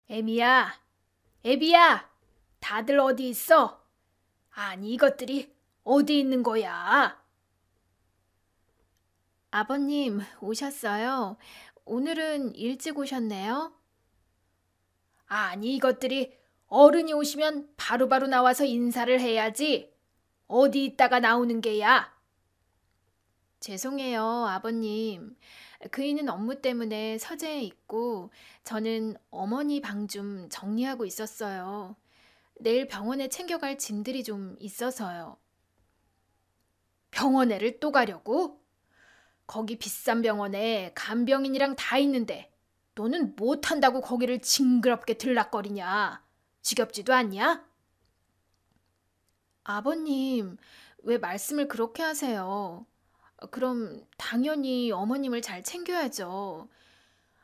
애미야, 애비야, 다들 어디 있어? 아니, 이것들이 어디 있는 거야? 아버님, 오셨어요? 오늘은 일찍 오셨네요? 아니, 이것들이 어른이 오시면 바로바로 나와서 인사를 해야지. 어디 있다가 나오는 게야? 죄송해요, 아버님. 그이는 업무 때문에 서재에 있고, 저는 어머니 방 좀 정리하고 있었어요. 내일 병원에 챙겨갈 짐들이 좀 있어서요. 병원에를 또 가려고? 거기 비싼 병원에 간병인이랑 다 있는데 너는 못한다고 거기를 징그럽게 들락거리냐? 지겹지도 않냐? 아버님, 왜 말씀을 그렇게 하세요? 그럼 당연히 어머님을 잘 챙겨야죠.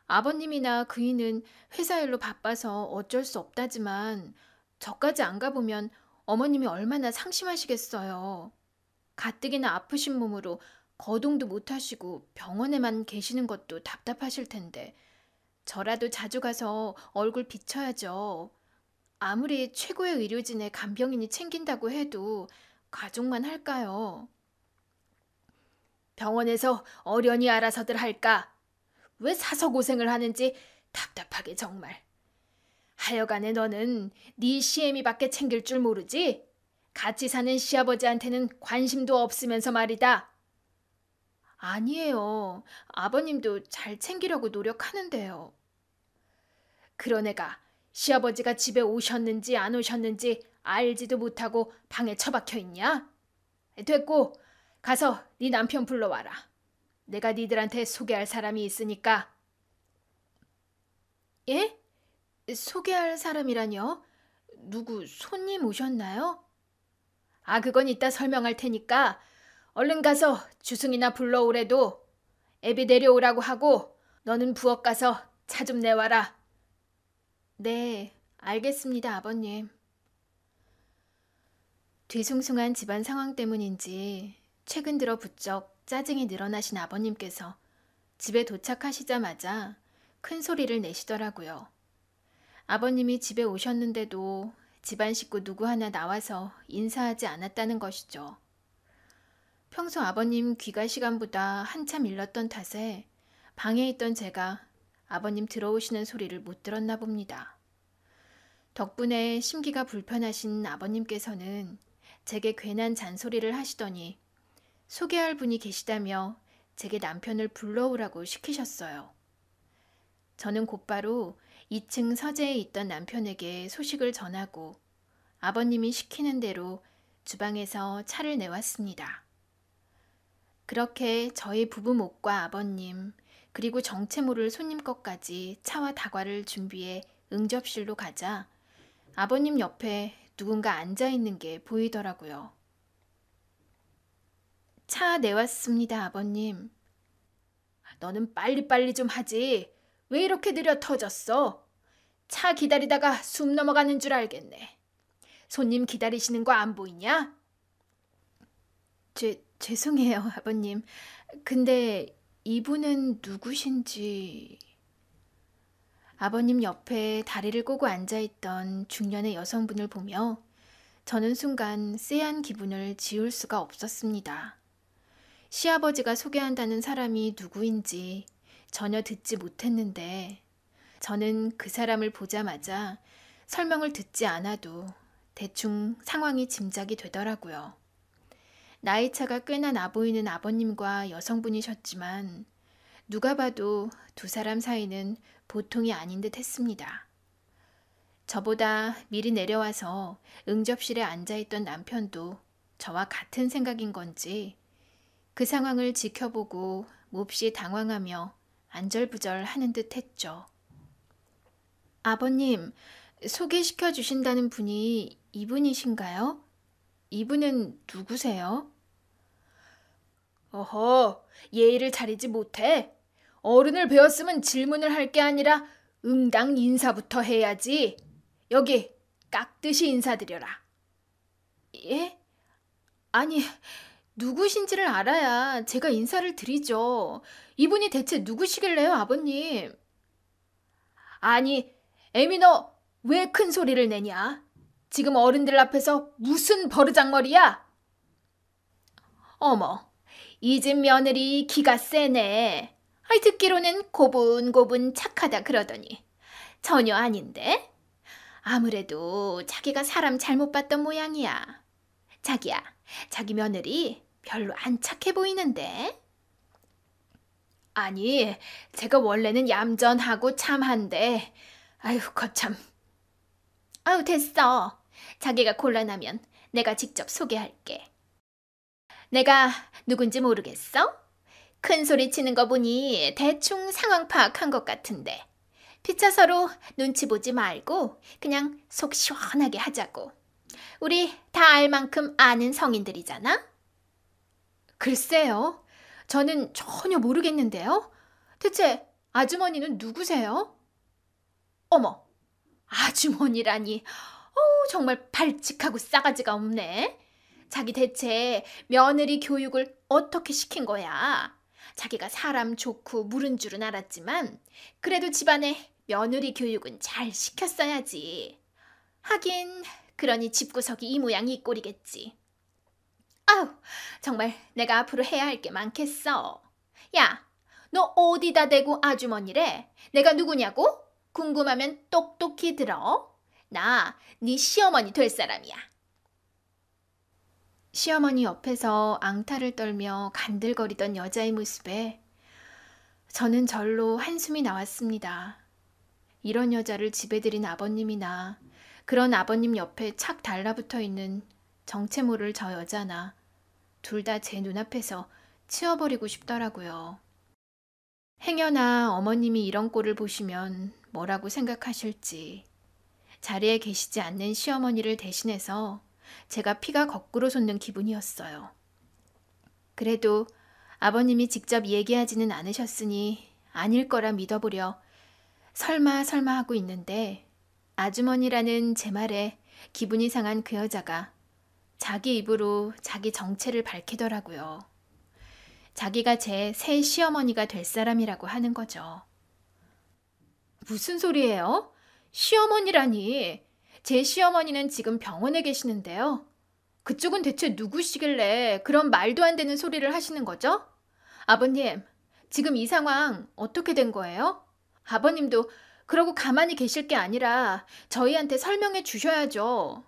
아버님이나 그이는 회사 일로 바빠서 어쩔 수 없다지만 저까지 안 가보면 어머님이 얼마나 상심하시겠어요. 가뜩이나 아프신 몸으로 거동도 못 하시고 병원에만 계시는 것도 답답하실 텐데 저라도 자주 가서 얼굴 비춰야죠. 아무리 최고의 의료진의 간병인이 챙긴다고 해도 가족만 할까요? 병원에서 어련히 알아서들 할까? 왜 사서 고생을 하는지 답답하게 정말. 하여간에 너는 네 시애미밖에 챙길 줄 모르지? 같이 사는 시아버지한테는 관심도 없으면서 말이다. 아니에요. 아버님도 잘 챙기려고 노력하는데요. 그런 애가 시아버지가 집에 오셨는지 안 오셨는지 알지도 못하고 방에 처박혀 있냐? 됐고 가서 네 남편 불러와라. 내가 니들한테 소개할 사람이 있으니까. 예? 소개할 사람이라뇨? 누구 손님 오셨나요? 아, 그건 이따 설명할 테니까 얼른 가서 주승이나 불러오래도 애비 내려오라고 하고 너는 부엌 가서 차 좀 내와라. 네, 알겠습니다, 아버님. 뒤숭숭한 집안 상황 때문인지 최근 들어 부쩍 짜증이 늘어나신 아버님께서 집에 도착하시자마자 큰 소리를 내시더라고요. 아버님이 집에 오셨는데도 집안 식구 누구 하나 나와서 인사하지 않았다는 것이죠. 평소 아버님 귀가 시간보다 한참 일렀던 탓에 방에 있던 제가 아버님 들어오시는 소리를 못 들었나 봅니다. 덕분에 심기가 불편하신 아버님께서는 제게 괜한 잔소리를 하시더니 소개할 분이 계시다며 제게 남편을 불러오라고 시키셨어요. 저는 곧바로 2층 서재에 있던 남편에게 소식을 전하고 아버님이 시키는 대로 주방에서 차를 내왔습니다. 그렇게 저희 부부목과 아버님 그리고 정체 모를 손님 것까지 차와 다과를 준비해 응접실로 가자 아버님 옆에 누군가 앉아있는 게 보이더라고요. 차 내왔습니다, 아버님. 너는 빨리빨리 좀 하지. 왜 이렇게 느려 터졌어? 차 기다리다가 숨 넘어가는 줄 알겠네. 손님 기다리시는 거 안 보이냐? 죄송해요, 아버님. 근데 이분은 누구신지... 아버님 옆에 다리를 꼬고 앉아있던 중년의 여성분을 보며 저는 순간 쎄한 기분을 지울 수가 없었습니다. 시아버지가 소개한다는 사람이 누구인지 전혀 듣지 못했는데 저는 그 사람을 보자마자 설명을 듣지 않아도 대충 상황이 짐작이 되더라고요. 나이차가 꽤나 나 보이는 아버님과 여성분이셨지만 누가 봐도 두 사람 사이는 보통이 아닌 듯 했습니다. 저보다 미리 내려와서 응접실에 앉아있던 남편도 저와 같은 생각인 건지 그 상황을 지켜보고 몹시 당황하며 안절부절 하는 듯 했죠. 아버님, 소개시켜 주신다는 분이 이분이신가요? 이분은 누구세요? 어허, 예의를 차리지 못해. 어른을 배웠으면 질문을 할 게 아니라 응당 인사부터 해야지. 여기 깍듯이 인사드려라. 예? 아니, 누구신지를 알아야 제가 인사를 드리죠. 이분이 대체 누구시길래요, 아버님? 아니, 에미 너 왜 큰 소리를 내냐? 지금 어른들 앞에서 무슨 버르장머리야? 어머, 이 집 며느리 기가 세네. 아이 듣기로는 고분고분 착하다 그러더니 전혀 아닌데? 아무래도 자기가 사람 잘못 봤던 모양이야. 자기야, 자기 며느리 별로 안 착해 보이는데? 아니, 제가 원래는 얌전하고 참한데, 아유, 거참. 아유, 됐어. 자기가 곤란하면 내가 직접 소개할게. 내가 누군지 모르겠어? 큰 소리 치는 거 보니 대충 상황 파악한 것 같은데. 피차 서로 눈치 보지 말고 그냥 속 시원하게 하자고. 우리 다 알 만큼 아는 성인들이잖아? 글쎄요. 저는 전혀 모르겠는데요. 대체 아주머니는 누구세요? 어머, 아주머니라니. 정말 발칙하고 싸가지가 없네. 자기 대체 며느리 교육을 어떻게 시킨 거야? 자기가 사람 좋고 물은 줄은 알았지만 그래도 집안에 며느리 교육은 잘 시켰어야지. 하긴 그러니 집구석이 이 모양 이 꼴이겠지. 아우, 정말 내가 앞으로 해야 할 게 많겠어. 야, 너 어디다 대고 아주머니래? 내가 누구냐고? 궁금하면 똑똑히 들어. 나 네 시어머니 될 사람이야. 시어머니 옆에서 앙탈을 떨며 간들거리던 여자의 모습에 저는 절로 한숨이 나왔습니다. 이런 여자를 집에 들인 아버님이나 그런 아버님 옆에 착 달라붙어 있는 정체 모를 저 여자나 둘 다 제 눈앞에서 치워버리고 싶더라고요. 행여나 어머님이 이런 꼴을 보시면 뭐라고 생각하실지. 자리에 계시지 않는 시어머니를 대신해서 제가 피가 거꾸로 솟는 기분이었어요. 그래도 아버님이 직접 얘기하지는 않으셨으니 아닐 거라 믿어보려 설마 하고 있는데 아주머니라는 제 말에 기분이 상한 그 여자가 자기 입으로 자기 정체를 밝히더라고요. 자기가 제 새 시어머니가 될 사람이라고 하는 거죠. 무슨 소리예요? 시어머니라니. 제 시어머니는 지금 병원에 계시는데요. 그쪽은 대체 누구시길래 그런 말도 안 되는 소리를 하시는 거죠? 아버님, 지금 이 상황 어떻게 된 거예요? 아버님도 그러고 가만히 계실 게 아니라 저희한테 설명해 주셔야죠.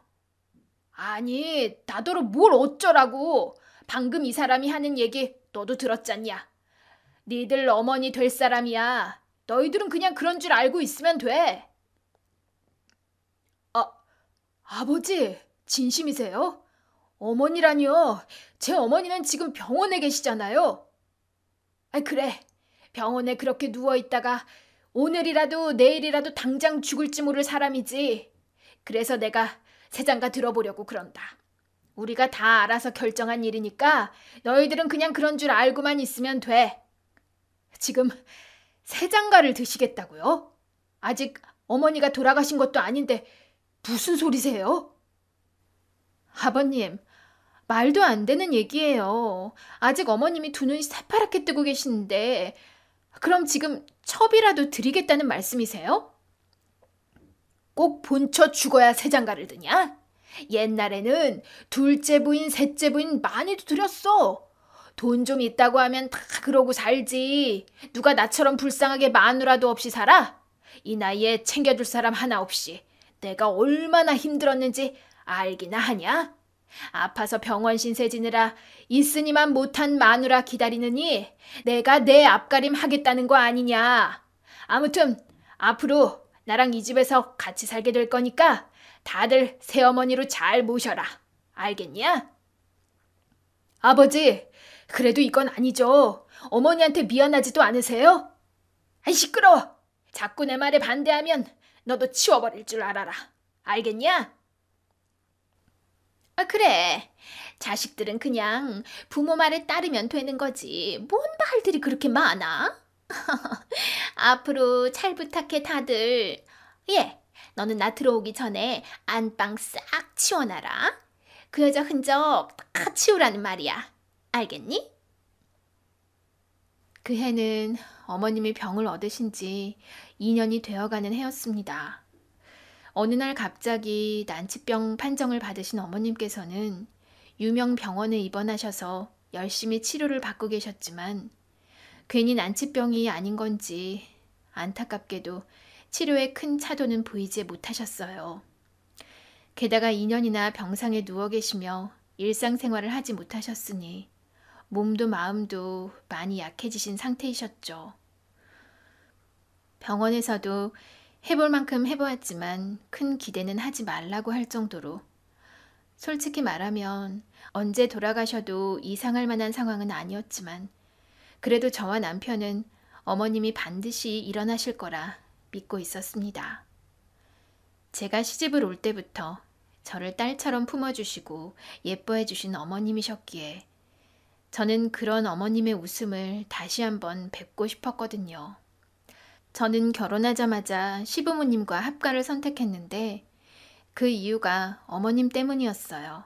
아니, 나더러 뭘 어쩌라고. 방금 이 사람이 하는 얘기 너도 들었잖냐. 니들 어머니 될 사람이야. 너희들은 그냥 그런 줄 알고 있으면 돼. 아버지, 진심이세요? 어머니라니요. 제 어머니는 지금 병원에 계시잖아요. 그래. 병원에 그렇게 누워있다가 오늘이라도 내일이라도 당장 죽을지 모를 사람이지. 그래서 내가 새장가 들어보려고 그런다. 우리가 다 알아서 결정한 일이니까 너희들은 그냥 그런 줄 알고만 있으면 돼. 지금 새장가를 드시겠다고요? 아직 어머니가 돌아가신 것도 아닌데 무슨 소리세요? 아버님, 말도 안 되는 얘기예요. 아직 어머님이 두 눈이 새파랗게 뜨고 계시는데 그럼 지금 첩이라도 드리겠다는 말씀이세요? 꼭 본처 죽어야 새장가를 드냐? 옛날에는 둘째 부인, 셋째 부인 많이도 드렸어. 돈 좀 있다고 하면 다 그러고 살지. 누가 나처럼 불쌍하게 마누라도 없이 살아? 이 나이에 챙겨줄 사람 하나 없이 내가 얼마나 힘들었는지 알기나 하냐? 아파서 병원 신세 지느라 있으니만 못한 마누라 기다리느니 내가 내 앞가림 하겠다는 거 아니냐. 아무튼 앞으로 나랑 이 집에서 같이 살게 될 거니까 다들 새어머니로 잘 모셔라. 알겠냐? 아버지, 그래도 이건 아니죠. 어머니한테 미안하지도 않으세요? 아이 시끄러워. 자꾸 내 말에 반대하면 너도 치워버릴 줄 알아라. 알겠냐? 그래. 자식들은 그냥 부모 말에 따르면 되는 거지. 뭔 말들이 그렇게 많아? 앞으로 잘 부탁해 다들. 예, 너는 나 들어오기 전에 안방 싹 치워놔라. 그 여자 흔적 다 치우라는 말이야. 알겠니? 그 해는 어머님이 병을 얻으신 지 2년이 되어가는 해였습니다. 어느 날 갑자기 난치병 판정을 받으신 어머님께서는 유명 병원에 입원하셔서 열심히 치료를 받고 계셨지만 괜히 난치병이 아닌 건지 안타깝게도 치료에 큰 차도는 보이지 못하셨어요. 게다가 2년이나 병상에 누워 계시며 일상생활을 하지 못하셨으니 몸도 마음도 많이 약해지신 상태이셨죠. 병원에서도 해볼 만큼 해보았지만 큰 기대는 하지 말라고 할 정도로 솔직히 말하면 언제 돌아가셔도 이상할 만한 상황은 아니었지만 그래도 저와 남편은 어머님이 반드시 일어나실 거라 믿고 있었습니다. 제가 시집을 올 때부터 저를 딸처럼 품어주시고 예뻐해 주신 어머님이셨기에 저는 그런 어머님의 웃음을 다시 한번 뵙고 싶었거든요. 저는 결혼하자마자 시부모님과 합가를 선택했는데 그 이유가 어머님 때문이었어요.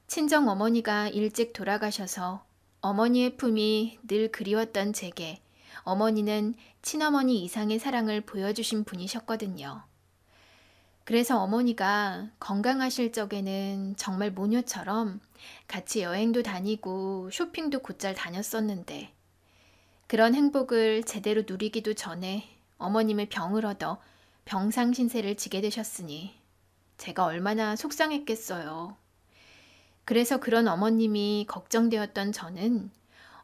친정 어머니가 일찍 돌아가셔서 어머니의 품이 늘 그리웠던 제게 어머니는 친어머니 이상의 사랑을 보여주신 분이셨거든요. 그래서 어머니가 건강하실 적에는 정말 모녀처럼 같이 여행도 다니고 쇼핑도 곧잘 다녔었는데 그런 행복을 제대로 누리기도 전에 어머님의 병을 얻어 병상신세를 지게 되셨으니 제가 얼마나 속상했겠어요. 그래서 그런 어머님이 걱정되었던 저는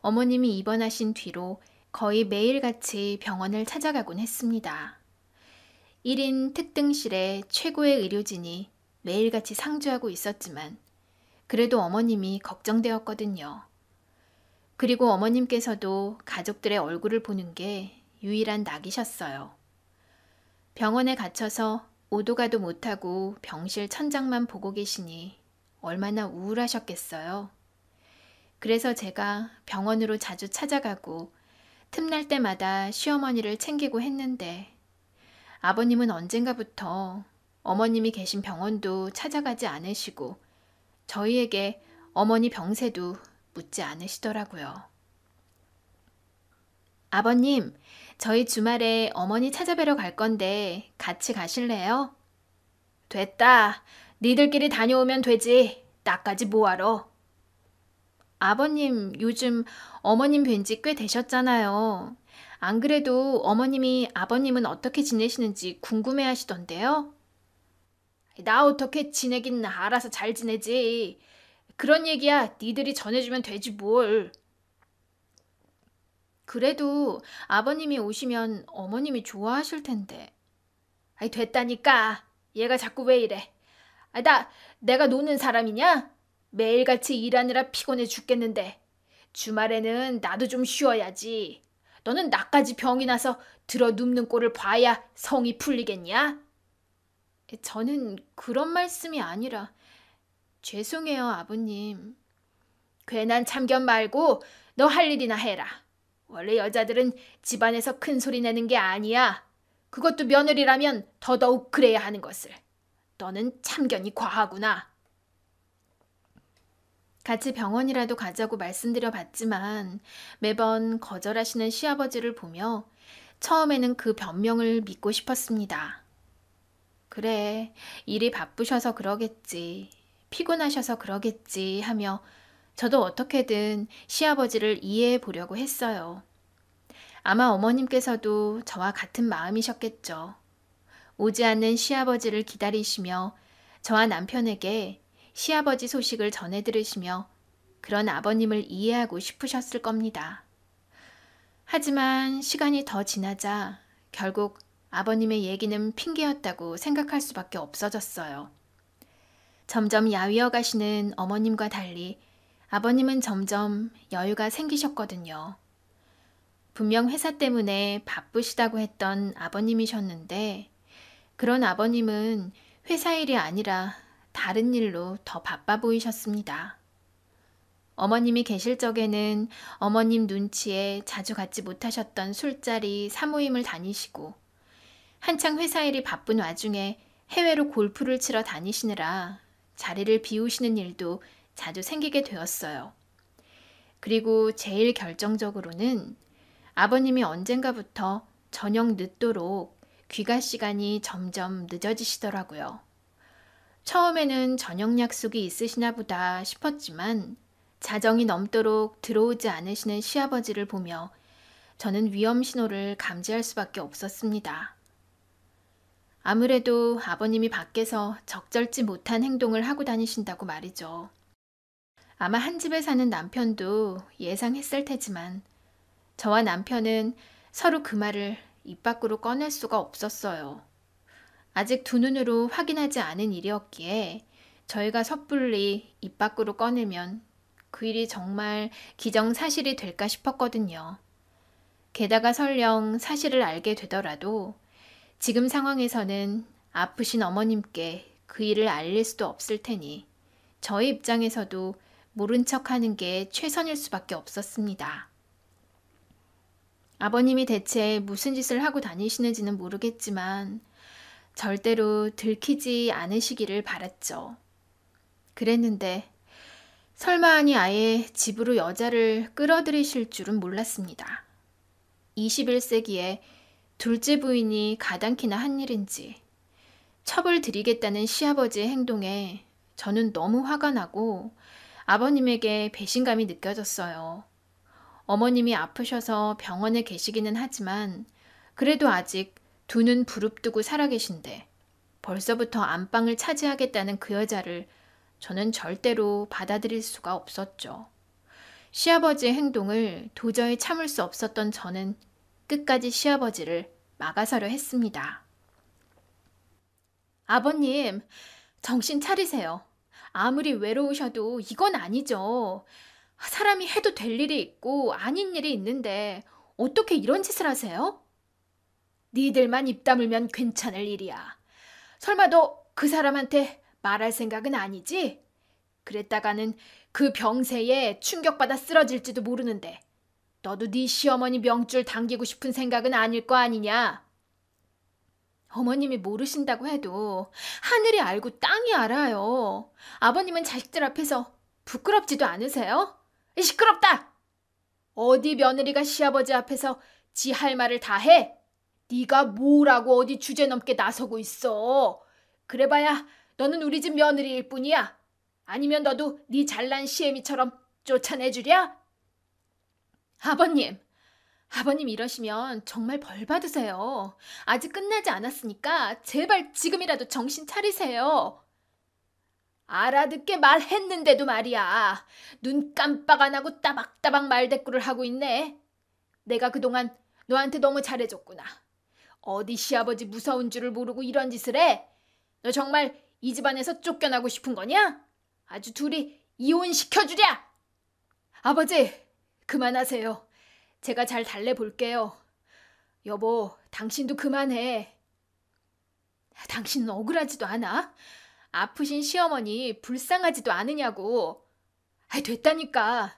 어머님이 입원하신 뒤로 거의 매일같이 병원을 찾아가곤 했습니다. 1인 특등실에 최고의 의료진이 매일같이 상주하고 있었지만 그래도 어머님이 걱정되었거든요. 그리고 어머님께서도 가족들의 얼굴을 보는 게 유일한 낙이셨어요. 병원에 갇혀서 오도 가도 못하고 병실 천장만 보고 계시니 얼마나 우울하셨겠어요. 그래서 제가 병원으로 자주 찾아가고 틈날 때마다 시어머니를 챙기고 했는데 아버님은 언젠가부터 어머님이 계신 병원도 찾아가지 않으시고 저희에게 어머니 병세도 묻지 않으시더라고요. 아버님, 저희 주말에 어머니 찾아뵈러 갈 건데 같이 가실래요? 됐다. 니들끼리 다녀오면 되지. 나까지 뭐하러. 아버님, 요즘 어머님 뵌 지 꽤 되셨잖아요. 안 그래도 어머님이 아버님은 어떻게 지내시는지 궁금해 하시던데요? 나 어떻게 지내긴 알아서 잘 지내지. 그런 얘기야 니들이 전해주면 되지 뭘. 그래도 아버님이 오시면 어머님이 좋아하실 텐데. 아이 됐다니까. 얘가 자꾸 왜 이래. 내가 노는 사람이냐? 매일같이 일하느라 피곤해 죽겠는데 주말에는 나도 좀 쉬어야지. 너는 나까지 병이 나서 들어 눕는 꼴을 봐야 성이 풀리겠냐? 저는 그런 말씀이 아니라 죄송해요, 아버님. 괜한 참견 말고 너 할 일이나 해라. 원래 여자들은 집안에서 큰 소리 내는 게 아니야. 그것도 며느리라면 더더욱 그래야 하는 것을. 너는 참견이 과하구나. 같이 병원이라도 가자고 말씀드려 봤지만 매번 거절하시는 시아버지를 보며 처음에는 그 변명을 믿고 싶었습니다. 그래, 일이 바쁘셔서 그러겠지, 피곤하셔서 그러겠지 하며 저도 어떻게든 시아버지를 이해해 보려고 했어요. 아마 어머님께서도 저와 같은 마음이셨겠죠. 오지 않는 시아버지를 기다리시며 저와 남편에게 시아버지 소식을 전해 들으시며 그런 아버님을 이해하고 싶으셨을 겁니다. 하지만 시간이 더 지나자 결국 아버님의 얘기는 핑계였다고 생각할 수밖에 없어졌어요. 점점 야위어 가시는 어머님과 달리 아버님은 점점 여유가 생기셨거든요. 분명 회사 때문에 바쁘시다고 했던 아버님이셨는데 그런 아버님은 회사 일이 아니라 다른 일로 더 바빠 보이셨습니다. 어머님이 계실 적에는 어머님 눈치에 자주 갖지 못하셨던 술자리, 사모임을 다니시고 한창 회사 일이 바쁜 와중에 해외로 골프를 치러 다니시느라 자리를 비우시는 일도 자주 생기게 되었어요. 그리고 제일 결정적으로는 아버님이 언젠가부터 저녁 늦도록 귀가 시간이 점점 늦어지시더라고요. 처음에는 저녁 약속이 있으시나 보다 싶었지만 자정이 넘도록 들어오지 않으시는 시아버지를 보며 저는 위험 신호를 감지할 수밖에 없었습니다. 아무래도 아버님이 밖에서 적절치 못한 행동을 하고 다니신다고 말이죠. 아마 한 집에 사는 남편도 예상했을 테지만 저와 남편은 서로 그 말을 입 밖으로 꺼낼 수가 없었어요. 아직 두 눈으로 확인하지 않은 일이었기에 저희가 섣불리 입 밖으로 꺼내면 그 일이 정말 기정사실이 될까 싶었거든요. 게다가 설령 사실을 알게 되더라도 지금 상황에서는 아프신 어머님께 그 일을 알릴 수도 없을 테니 저희 입장에서도 모른 척하는 게 최선일 수밖에 없었습니다. 아버님이 대체 무슨 짓을 하고 다니시는지는 모르겠지만 절대로 들키지 않으시기를 바랐죠. 그랬는데 설마하니 아예 집으로 여자를 끌어들이실 줄은 몰랐습니다. 21세기에 둘째 부인이 가당키나 한 일인지 첩을 들이겠다는 시아버지의 행동에 저는 너무 화가 나고 아버님에게 배신감이 느껴졌어요. 어머님이 아프셔서 병원에 계시기는 하지만 그래도 아직 두 눈 부릅뜨고 살아계신데 벌써부터 안방을 차지하겠다는 그 여자를 저는 절대로 받아들일 수가 없었죠. 시아버지의 행동을 도저히 참을 수 없었던 저는 끝까지 시아버지를 막아서려 했습니다. 아버님, 정신 차리세요. 아무리 외로우셔도 이건 아니죠. 사람이 해도 될 일이 있고 아닌 일이 있는데 어떻게 이런 짓을 하세요? 니들만 입 다물면 괜찮을 일이야. 설마 너 그 사람한테 말할 생각은 아니지? 그랬다가는 그 병세에 충격받아 쓰러질지도 모르는데 너도 네 시어머니 명줄 당기고 싶은 생각은 아닐 거 아니냐? 어머님이 모르신다고 해도 하늘이 알고 땅이 알아요. 아버님은 자식들 앞에서 부끄럽지도 않으세요? 시끄럽다! 어디 며느리가 시아버지 앞에서 지 할 말을 다 해? 네가 뭐라고 어디 주제넘게 나서고 있어. 그래봐야 너는 우리 집 며느리일 뿐이야. 아니면 너도 네 잘난 시애미처럼 쫓아내주랴? 아버님 이러시면 정말 벌 받으세요. 아직 끝나지 않았으니까 제발 지금이라도 정신 차리세요. 알아듣게 말했는데도 말이야. 눈 깜빡 안 하고 따박따박 말대꾸를 하고 있네. 내가 그동안 너한테 너무 잘해줬구나. 어디 시아버지 무서운 줄을 모르고 이런 짓을 해? 너 정말 이 집안에서 쫓겨나고 싶은 거냐? 아주 둘이 이혼시켜주랴! 아버지, 그만하세요. 제가 잘 달래볼게요. 여보, 당신도 그만해. 당신은 억울하지도 않아? 아프신 시어머니 불쌍하지도 않으냐고. 됐다니까.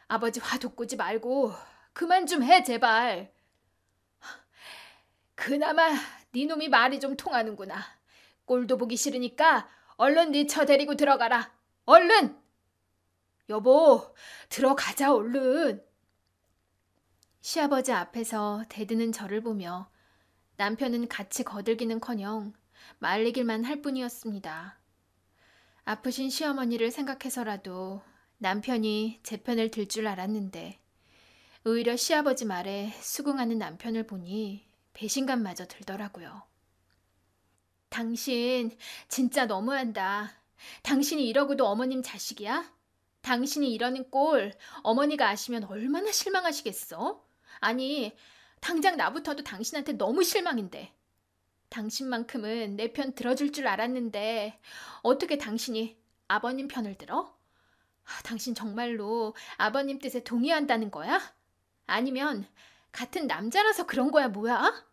아버지 화 돋구지 말고 그만 좀 해, 제발. 그나마 네 놈이 말이 좀 통하는구나. 꼴도 보기 싫으니까 얼른 네 처 데리고 들어가라. 얼른! 여보, 들어가자 얼른. 시아버지 앞에서 대드는 저를 보며 남편은 같이 거들기는커녕 말리길만 할 뿐이었습니다. 아프신 시어머니를 생각해서라도 남편이 제 편을 들 줄 알았는데 오히려 시아버지 말에 수긍하는 남편을 보니 배신감마저 들더라고요. 당신 진짜 너무한다. 당신이 이러고도 어머님 자식이야? 당신이 이러는 꼴 어머니가 아시면 얼마나 실망하시겠어? 아니, 당장 나부터도 당신한테 너무 실망인데. 당신만큼은 내 편 들어줄 줄 알았는데 어떻게 당신이 아버님 편을 들어? 당신 정말로 아버님 뜻에 동의한다는 거야? 아니면 같은 남자라서 그런 거야, 뭐야?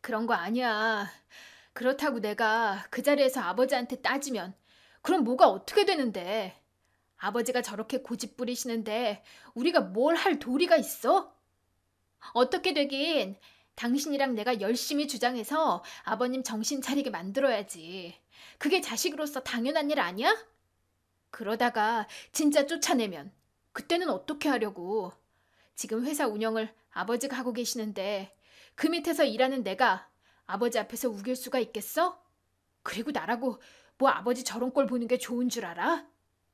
그런 거 아니야. 그렇다고 내가 그 자리에서 아버지한테 따지면 그럼 뭐가 어떻게 되는데? 아버지가 저렇게 고집 부리시는데 우리가 뭘 할 도리가 있어? 어떻게 되긴 당신이랑 내가 열심히 주장해서 아버님 정신 차리게 만들어야지. 그게 자식으로서 당연한 일 아니야? 그러다가 진짜 쫓아내면 그때는 어떻게 하려고? 지금 회사 운영을 아버지가 하고 계시는데 그 밑에서 일하는 내가 아버지 앞에서 우길 수가 있겠어? 그리고 나라고 뭐 아버지 저런 꼴 보는 게 좋은 줄 알아?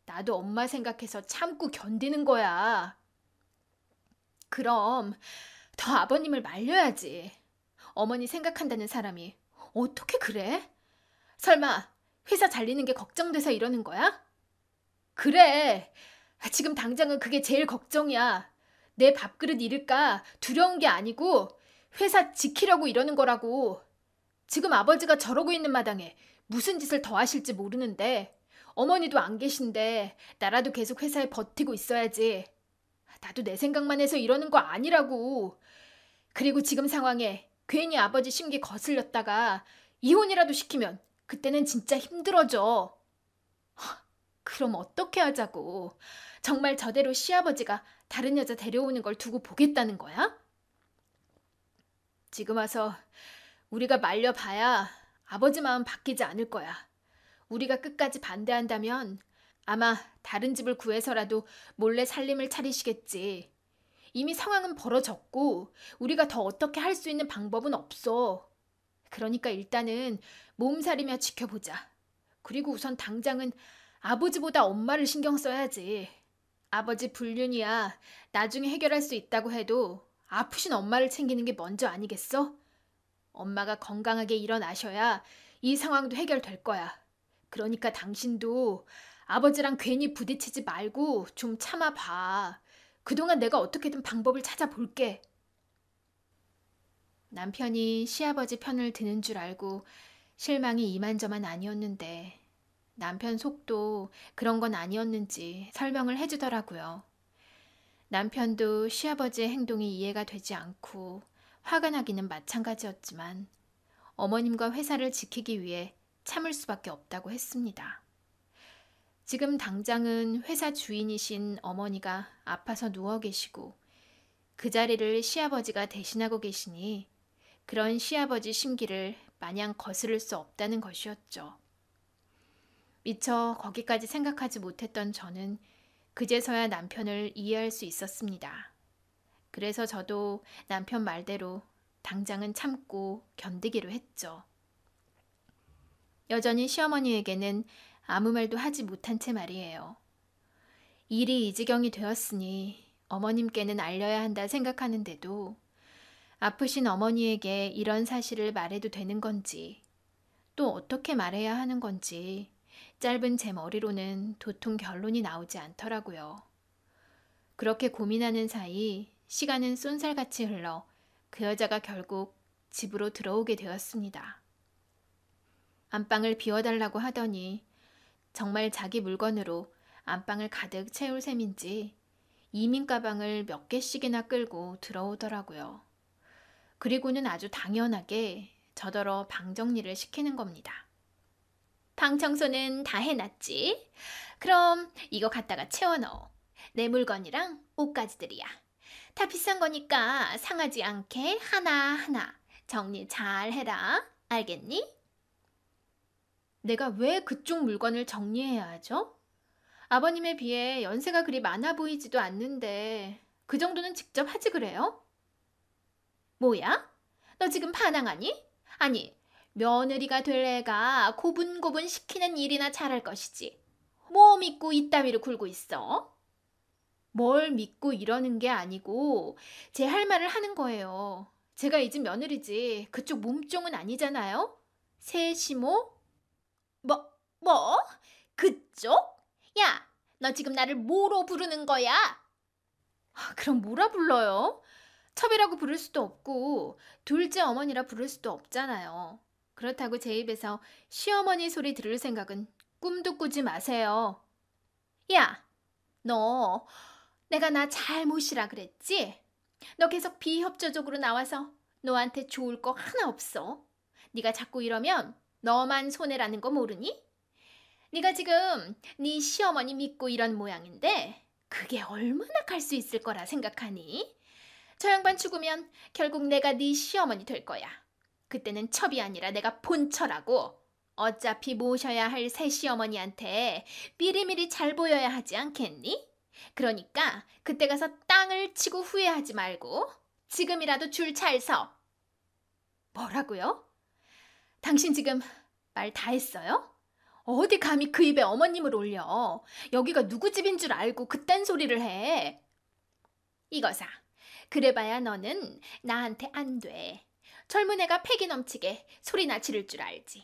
나도 엄마 생각해서 참고 견디는 거야. 그럼 더 아버님을 말려야지. 어머니 생각한다는 사람이 어떻게 그래? 설마 회사 잘리는 게 걱정돼서 이러는 거야? 그래. 지금 당장은 그게 제일 걱정이야. 내 밥그릇 잃을까 두려운 게 아니고 회사 지키려고 이러는 거라고. 지금 아버지가 저러고 있는 마당에 무슨 짓을 더 하실지 모르는데 어머니도 안 계신데 나라도 계속 회사에 버티고 있어야지. 나도 내 생각만 해서 이러는 거 아니라고. 그리고 지금 상황에 괜히 아버지 심기 거슬렸다가 이혼이라도 시키면 그때는 진짜 힘들어져. 그럼 어떻게 하자고. 정말 저대로 시아버지가 다른 여자 데려오는 걸 두고 보겠다는 거야? 지금 와서 우리가 말려봐야 아버지 마음 바뀌지 않을 거야. 우리가 끝까지 반대한다면 아마 다른 집을 구해서라도 몰래 살림을 차리시겠지. 이미 상황은 벌어졌고 우리가 더 어떻게 할 수 있는 방법은 없어. 그러니까 일단은 몸살이며 지켜보자. 그리고 우선 당장은 아버지보다 엄마를 신경 써야지. 아버지 불륜이야 나중에 해결할 수 있다고 해도 아프신 엄마를 챙기는 게 먼저 아니겠어? 엄마가 건강하게 일어나셔야 이 상황도 해결될 거야. 그러니까 당신도 아버지랑 괜히 부딪히지 말고 좀 참아봐. 그동안 내가 어떻게든 방법을 찾아볼게. 남편이 시아버지 편을 드는 줄 알고 실망이 이만저만 아니었는데 남편 속도 그런 건 아니었는지 설명을 해주더라고요. 남편도 시아버지의 행동이 이해가 되지 않고 화가 나기는 마찬가지였지만 어머님과 회사를 지키기 위해 참을 수밖에 없다고 했습니다. 지금 당장은 회사 주인이신 어머니가 아파서 누워 계시고 그 자리를 시아버지가 대신하고 계시니 그런 시아버지 심기를 마냥 거스를 수 없다는 것이었죠. 미처 거기까지 생각하지 못했던 저는 그제서야 남편을 이해할 수 있었습니다. 그래서 저도 남편 말대로 당장은 참고 견디기로 했죠. 여전히 시어머니에게는 아무 말도 하지 못한 채 말이에요. 일이 이 지경이 되었으니 어머님께는 알려야 한다 생각하는데도 아프신 어머니에게 이런 사실을 말해도 되는 건지 또 어떻게 말해야 하는 건지 짧은 제 머리로는 도통 결론이 나오지 않더라고요. 그렇게 고민하는 사이 시간은 쏜살같이 흘러 그 여자가 결국 집으로 들어오게 되었습니다. 안방을 비워달라고 하더니 정말 자기 물건으로 안방을 가득 채울 셈인지 이민 가방을 몇 개씩이나 끌고 들어오더라고요. 그리고는 아주 당연하게 저더러 방 정리를 시키는 겁니다. 방 청소는 다 해놨지? 그럼 이거 갖다가 채워넣어. 내 물건이랑 옷가지들이야. 다 비싼 거니까 상하지 않게 하나하나 정리 잘 해라. 알겠니? 내가 왜 그쪽 물건을 정리해야 하죠? 아버님에 비해 연세가 그리 많아 보이지도 않는데 그 정도는 직접 하지 그래요? 뭐야? 너 지금 반항하니? 아니, 며느리가 될 애가 고분고분 시키는 일이나 잘할 것이지. 뭐 믿고 이따위로 굴고 있어? 뭘 믿고 이러는 게 아니고 제 할 말을 하는 거예요. 제가 이 집 며느리지 그쪽 몸종은 아니잖아요? 세시모? 뭐? 그쪽? 야, 너 지금 나를 뭐로 부르는 거야? 그럼 뭐라 불러요? 첩이라고 부를 수도 없고 둘째 어머니라 부를 수도 없잖아요. 그렇다고 제 입에서 시어머니 소리 들을 생각은 꿈도 꾸지 마세요. 야, 너 내가 나 잘 모시라 그랬지? 너 계속 비협조적으로 나와서 너한테 좋을 거 하나 없어. 네가 자꾸 이러면 너만 손해라는 거 모르니? 네가 지금 네 시어머니 믿고 이런 모양인데 그게 얼마나 갈 수 있을 거라 생각하니? 저 양반 죽으면 결국 내가 네 시어머니 될 거야. 그때는 첩이 아니라 내가 본처라고. 어차피 모셔야 할 새 시어머니한테 미리미리 잘 보여야 하지 않겠니? 그러니까 그때 가서 땅을 치고 후회하지 말고 지금이라도 줄 잘 서. 뭐라고요? 당신 지금 말 다 했어요? 어디 감히 그 입에 어머님을 올려. 여기가 누구 집인 줄 알고 그딴 소리를 해. 이거사, 그래봐야 너는 나한테 안 돼. 젊은 애가 패기 넘치게 소리나 지를 줄 알지.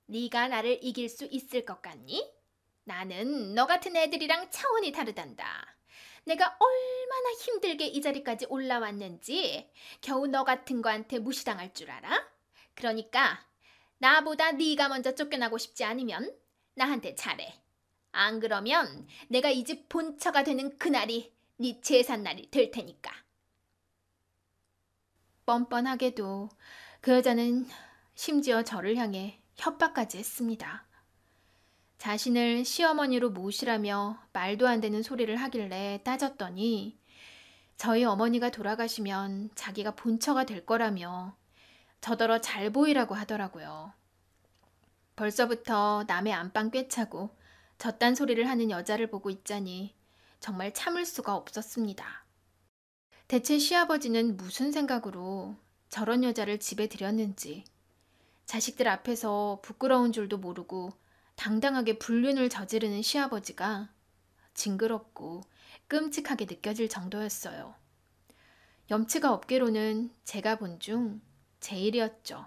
네가 나를 이길 수 있을 것 같니? 나는 너 같은 애들이랑 차원이 다르단다. 내가 얼마나 힘들게 이 자리까지 올라왔는지 겨우 너 같은 거한테 무시당할 줄 알아? 그러니까 나보다 네가 먼저 쫓겨나고 싶지 않으면 나한테 잘해. 안 그러면 내가 이 집 본처가 되는 그날이 네 제삿날이 될 테니까. 뻔뻔하게도 그 여자는 심지어 저를 향해 협박까지 했습니다. 자신을 시어머니로 모시라며 말도 안 되는 소리를 하길래 따졌더니 저희 어머니가 돌아가시면 자기가 본처가 될 거라며 저더러 잘 보이라고 하더라고요. 벌써부터 남의 안방 꿰차고 저딴 소리를 하는 여자를 보고 있자니 정말 참을 수가 없었습니다. 대체 시아버지는 무슨 생각으로 저런 여자를 집에 들였는지 자식들 앞에서 부끄러운 줄도 모르고 당당하게 불륜을 저지르는 시아버지가 징그럽고 끔찍하게 느껴질 정도였어요. 염치가 없기로는 제가 본 중 제일이었죠.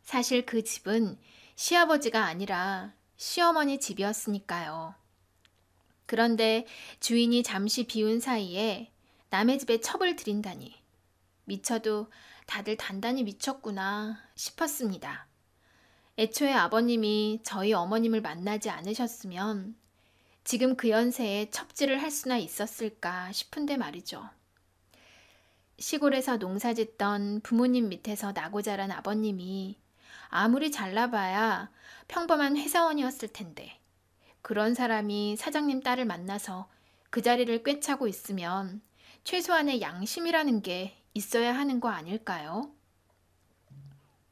사실 그 집은 시아버지가 아니라 시어머니 집이었으니까요. 그런데 주인이 잠시 비운 사이에 남의 집에 첩을 들인다니 미쳐도 다들 단단히 미쳤구나 싶었습니다. 애초에 아버님이 저희 어머님을 만나지 않으셨으면 지금 그 연세에 첩질을 할 수나 있었을까 싶은데 말이죠. 시골에서 농사짓던 부모님 밑에서 나고 자란 아버님이 아무리 잘나봐야 평범한 회사원이었을 텐데 그런 사람이 사장님 딸을 만나서 그 자리를 꿰차고 있으면 최소한의 양심이라는 게 있어야 하는 거 아닐까요?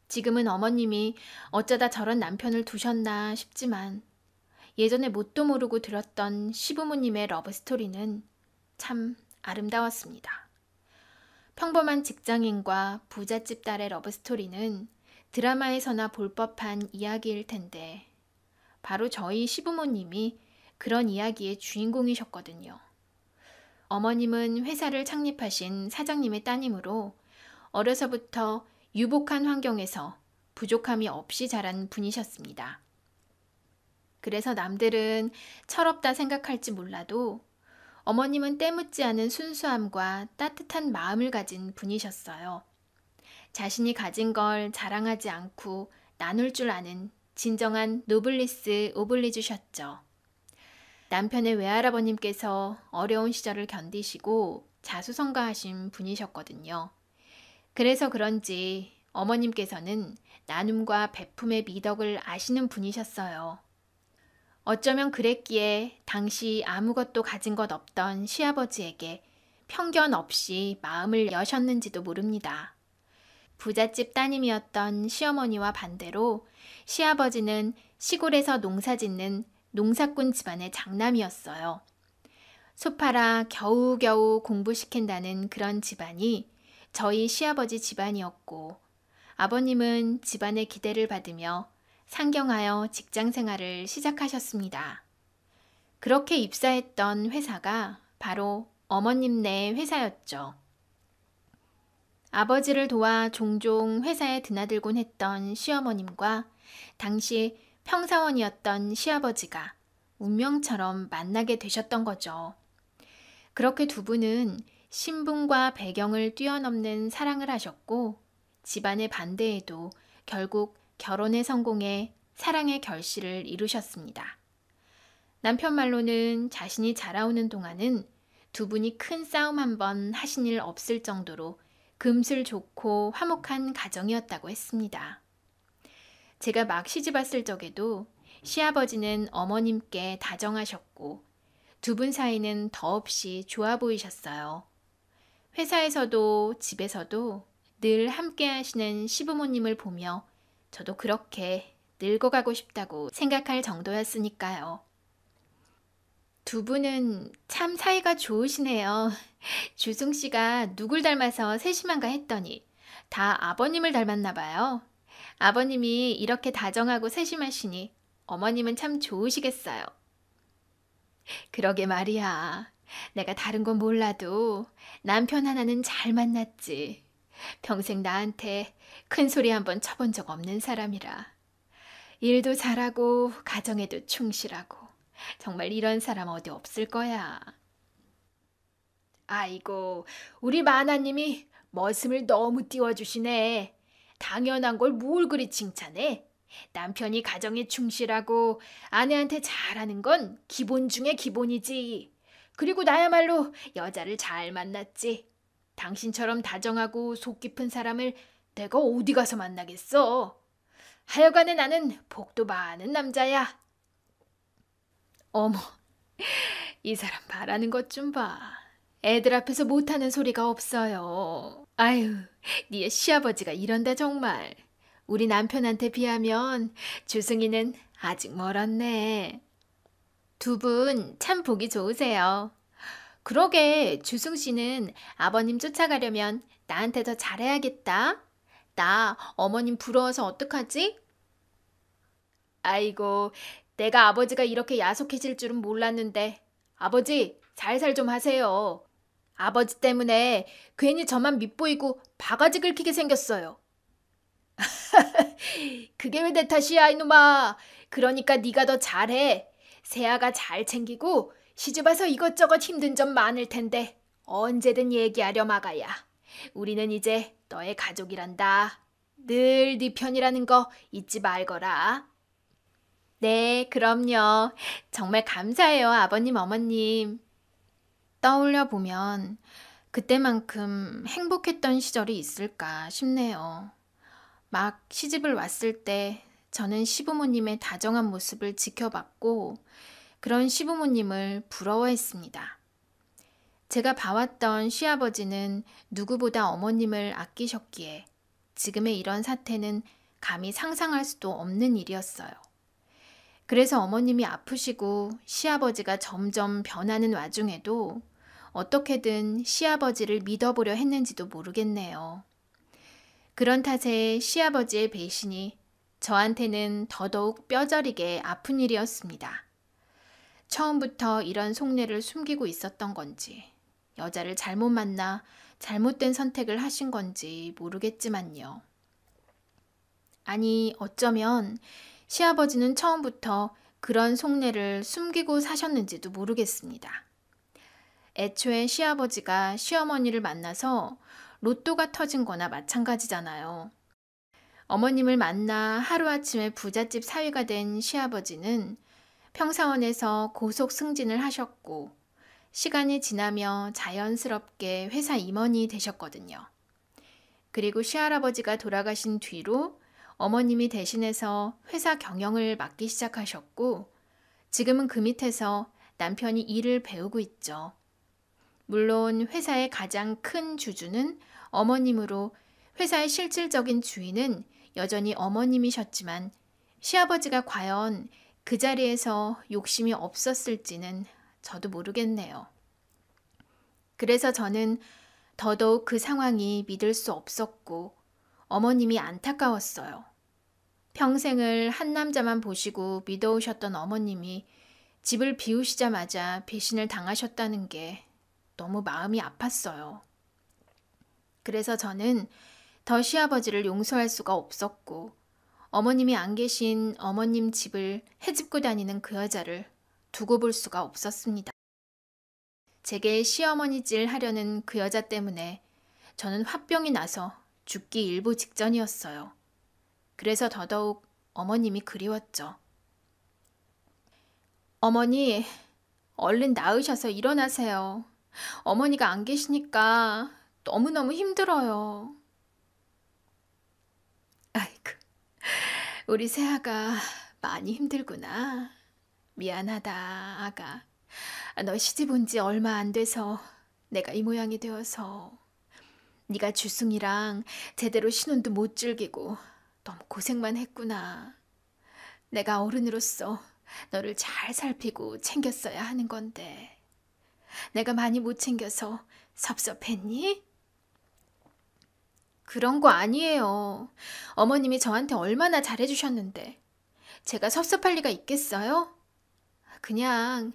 지금은 어머님이 어쩌다 저런 남편을 두셨나 싶지만 예전에 뭣도 모르고 들었던 시부모님의 러브스토리는 참 아름다웠습니다. 평범한 직장인과 부잣집 딸의 러브스토리는 드라마에서나 볼 법한 이야기일 텐데 바로 저희 시부모님이 그런 이야기의 주인공이셨거든요. 어머님은 회사를 창립하신 사장님의 따님으로 어려서부터 유복한 환경에서 부족함이 없이 자란 분이셨습니다. 그래서 남들은 철없다 생각할지 몰라도 어머님은 때묻지 않은 순수함과 따뜻한 마음을 가진 분이셨어요. 자신이 가진 걸 자랑하지 않고 나눌 줄 아는 진정한 노블리스 오블리주셨죠. 남편의 외할아버님께서 어려운 시절을 견디시고 자수성가하신 분이셨거든요. 그래서 그런지 어머님께서는 나눔과 베품의 미덕을 아시는 분이셨어요. 어쩌면 그랬기에 당시 아무것도 가진 것 없던 시아버지에게 편견 없이 마음을 여셨는지도 모릅니다. 부잣집 따님이었던 시어머니와 반대로 시아버지는 시골에서 농사짓는 농사꾼 집안의 장남이었어요. 소파라 겨우겨우 공부시킨다는 그런 집안이 저희 시아버지 집안이었고 아버님은 집안의 기대를 받으며 상경하여 직장 생활을 시작하셨습니다. 그렇게 입사했던 회사가 바로 어머님네 회사였죠. 아버지를 도와 종종 회사에 드나들곤 했던 시어머님과 당시 평사원이었던 시아버지가 운명처럼 만나게 되셨던 거죠. 그렇게 두 분은 신분과 배경을 뛰어넘는 사랑을 하셨고 집안의 반대에도 결국 결혼에 성공해 사랑의 결실을 이루셨습니다. 남편 말로는 자신이 자라오는 동안은 두 분이 큰 싸움 한번 하신 일 없을 정도로 금슬 좋고 화목한 가정이었다고 했습니다. 제가 막 시집왔을 적에도 시아버지는 어머님께 다정하셨고 두 분 사이는 더없이 좋아 보이셨어요. 회사에서도 집에서도 늘 함께 하시는 시부모님을 보며 저도 그렇게 늙어가고 싶다고 생각할 정도였으니까요. 두 분은 참 사이가 좋으시네요. 주승 씨가 누굴 닮아서 세심한가 했더니 다 아버님을 닮았나 봐요. 아버님이 이렇게 다정하고 세심하시니 어머님은 참 좋으시겠어요. 그러게 말이야. 내가 다른 건 몰라도 남편 하나는 잘 만났지. 평생 나한테 큰 소리 한번 쳐본 적 없는 사람이라. 일도 잘하고 가정에도 충실하고 정말 이런 사람 어디 없을 거야. 아이고, 우리 마나님이 머슴을 너무 띄워주시네. 당연한 걸 뭘 그리 칭찬해. 남편이 가정에 충실하고 아내한테 잘하는 건 기본 중에 기본이지. 그리고 나야말로 여자를 잘 만났지. 당신처럼 다정하고 속 깊은 사람을 내가 어디 가서 만나겠어. 하여간에 나는 복도 많은 남자야. 어머, 이 사람 바라는 것 좀 봐. 애들 앞에서 못하는 소리가 없어요. 아유, 네 시아버지가 이런다 정말. 우리 남편한테 비하면 주승이는 아직 멀었네. 두 분 참 보기 좋으세요. 그러게 주승 씨는 아버님 쫓아가려면 나한테 더 잘해야겠다. 나 어머님 부러워서 어떡하지? 아이고, 내가 아버지가 이렇게 야속해질 줄은 몰랐는데. 아버지, 살살 좀 하세요. 아버지 때문에 괜히 저만 밉보이고 바가지 긁히게 생겼어요. 그게 왜 내 탓이야, 이놈아. 그러니까 네가 더 잘해. 세아가 잘 챙기고 시집와서 이것저것 힘든 점 많을 텐데 언제든 얘기하렴 아가야. 우리는 이제 너의 가족이란다. 늘 네 편이라는 거 잊지 말거라. 네, 그럼요. 정말 감사해요, 아버님, 어머님. 떠올려 보면 그때만큼 행복했던 시절이 있을까 싶네요. 막 시집을 왔을 때 저는 시부모님의 다정한 모습을 지켜봤고 그런 시부모님을 부러워했습니다. 제가 봐왔던 시아버지는 누구보다 어머님을 아끼셨기에 지금의 이런 사태는 감히 상상할 수도 없는 일이었어요. 그래서 어머님이 아프시고 시아버지가 점점 변하는 와중에도 어떻게든 시아버지를 믿어보려 했는지도 모르겠네요. 그런 탓에 시아버지의 배신이 저한테는 더더욱 뼈저리게 아픈 일이었습니다. 처음부터 이런 속내를 숨기고 있었던 건지, 여자를 잘못 만나 잘못된 선택을 하신 건지 모르겠지만요. 아니, 어쩌면 시아버지는 처음부터 그런 속내를 숨기고 사셨는지도 모르겠습니다. 애초에 시아버지가 시어머니를 만나서 로또가 터진 거나 마찬가지잖아요. 어머님을 만나 하루아침에 부잣집 사위가 된 시아버지는 평사원에서 고속 승진을 하셨고 시간이 지나며 자연스럽게 회사 임원이 되셨거든요. 그리고 시할아버지가 돌아가신 뒤로 어머님이 대신해서 회사 경영을 맡기 시작하셨고 지금은 그 밑에서 남편이 일을 배우고 있죠. 물론 회사의 가장 큰 주주는 어머님으로 회사의 실질적인 주인은 여전히 어머님이셨지만 시아버지가 과연 그 자리에서 욕심이 없었을지는 저도 모르겠네요. 그래서 저는 더더욱 그 상황이 믿을 수 없었고 어머님이 안타까웠어요. 평생을 한 남자만 보시고 믿어오셨던 어머님이 집을 비우시자마자 배신을 당하셨다는 게 너무 마음이 아팠어요. 그래서 저는 더 시아버지를 용서할 수가 없었고 어머님이 안 계신 어머님 집을 헤집고 다니는 그 여자를 두고 볼 수가 없었습니다. 제게 시어머니질 하려는 그 여자 때문에 저는 화병이 나서 죽기 일보 직전이었어요. 그래서 더더욱 어머님이 그리웠죠. 어머니, 얼른 나으셔서 일어나세요. 어머니가 안 계시니까 너무너무 힘들어요. 아이고, 우리 새아가 많이 힘들구나. 미안하다, 아가. 너 시집 온 지 얼마 안 돼서 내가 이 모양이 되어서 네가 주승이랑 제대로 신혼도 못 즐기고 너무 고생만 했구나. 내가 어른으로서 너를 잘 살피고 챙겼어야 하는 건데 내가 많이 못 챙겨서 섭섭했니? 그런 거 아니에요. 어머님이 저한테 얼마나 잘해주셨는데. 제가 섭섭할 리가 있겠어요? 그냥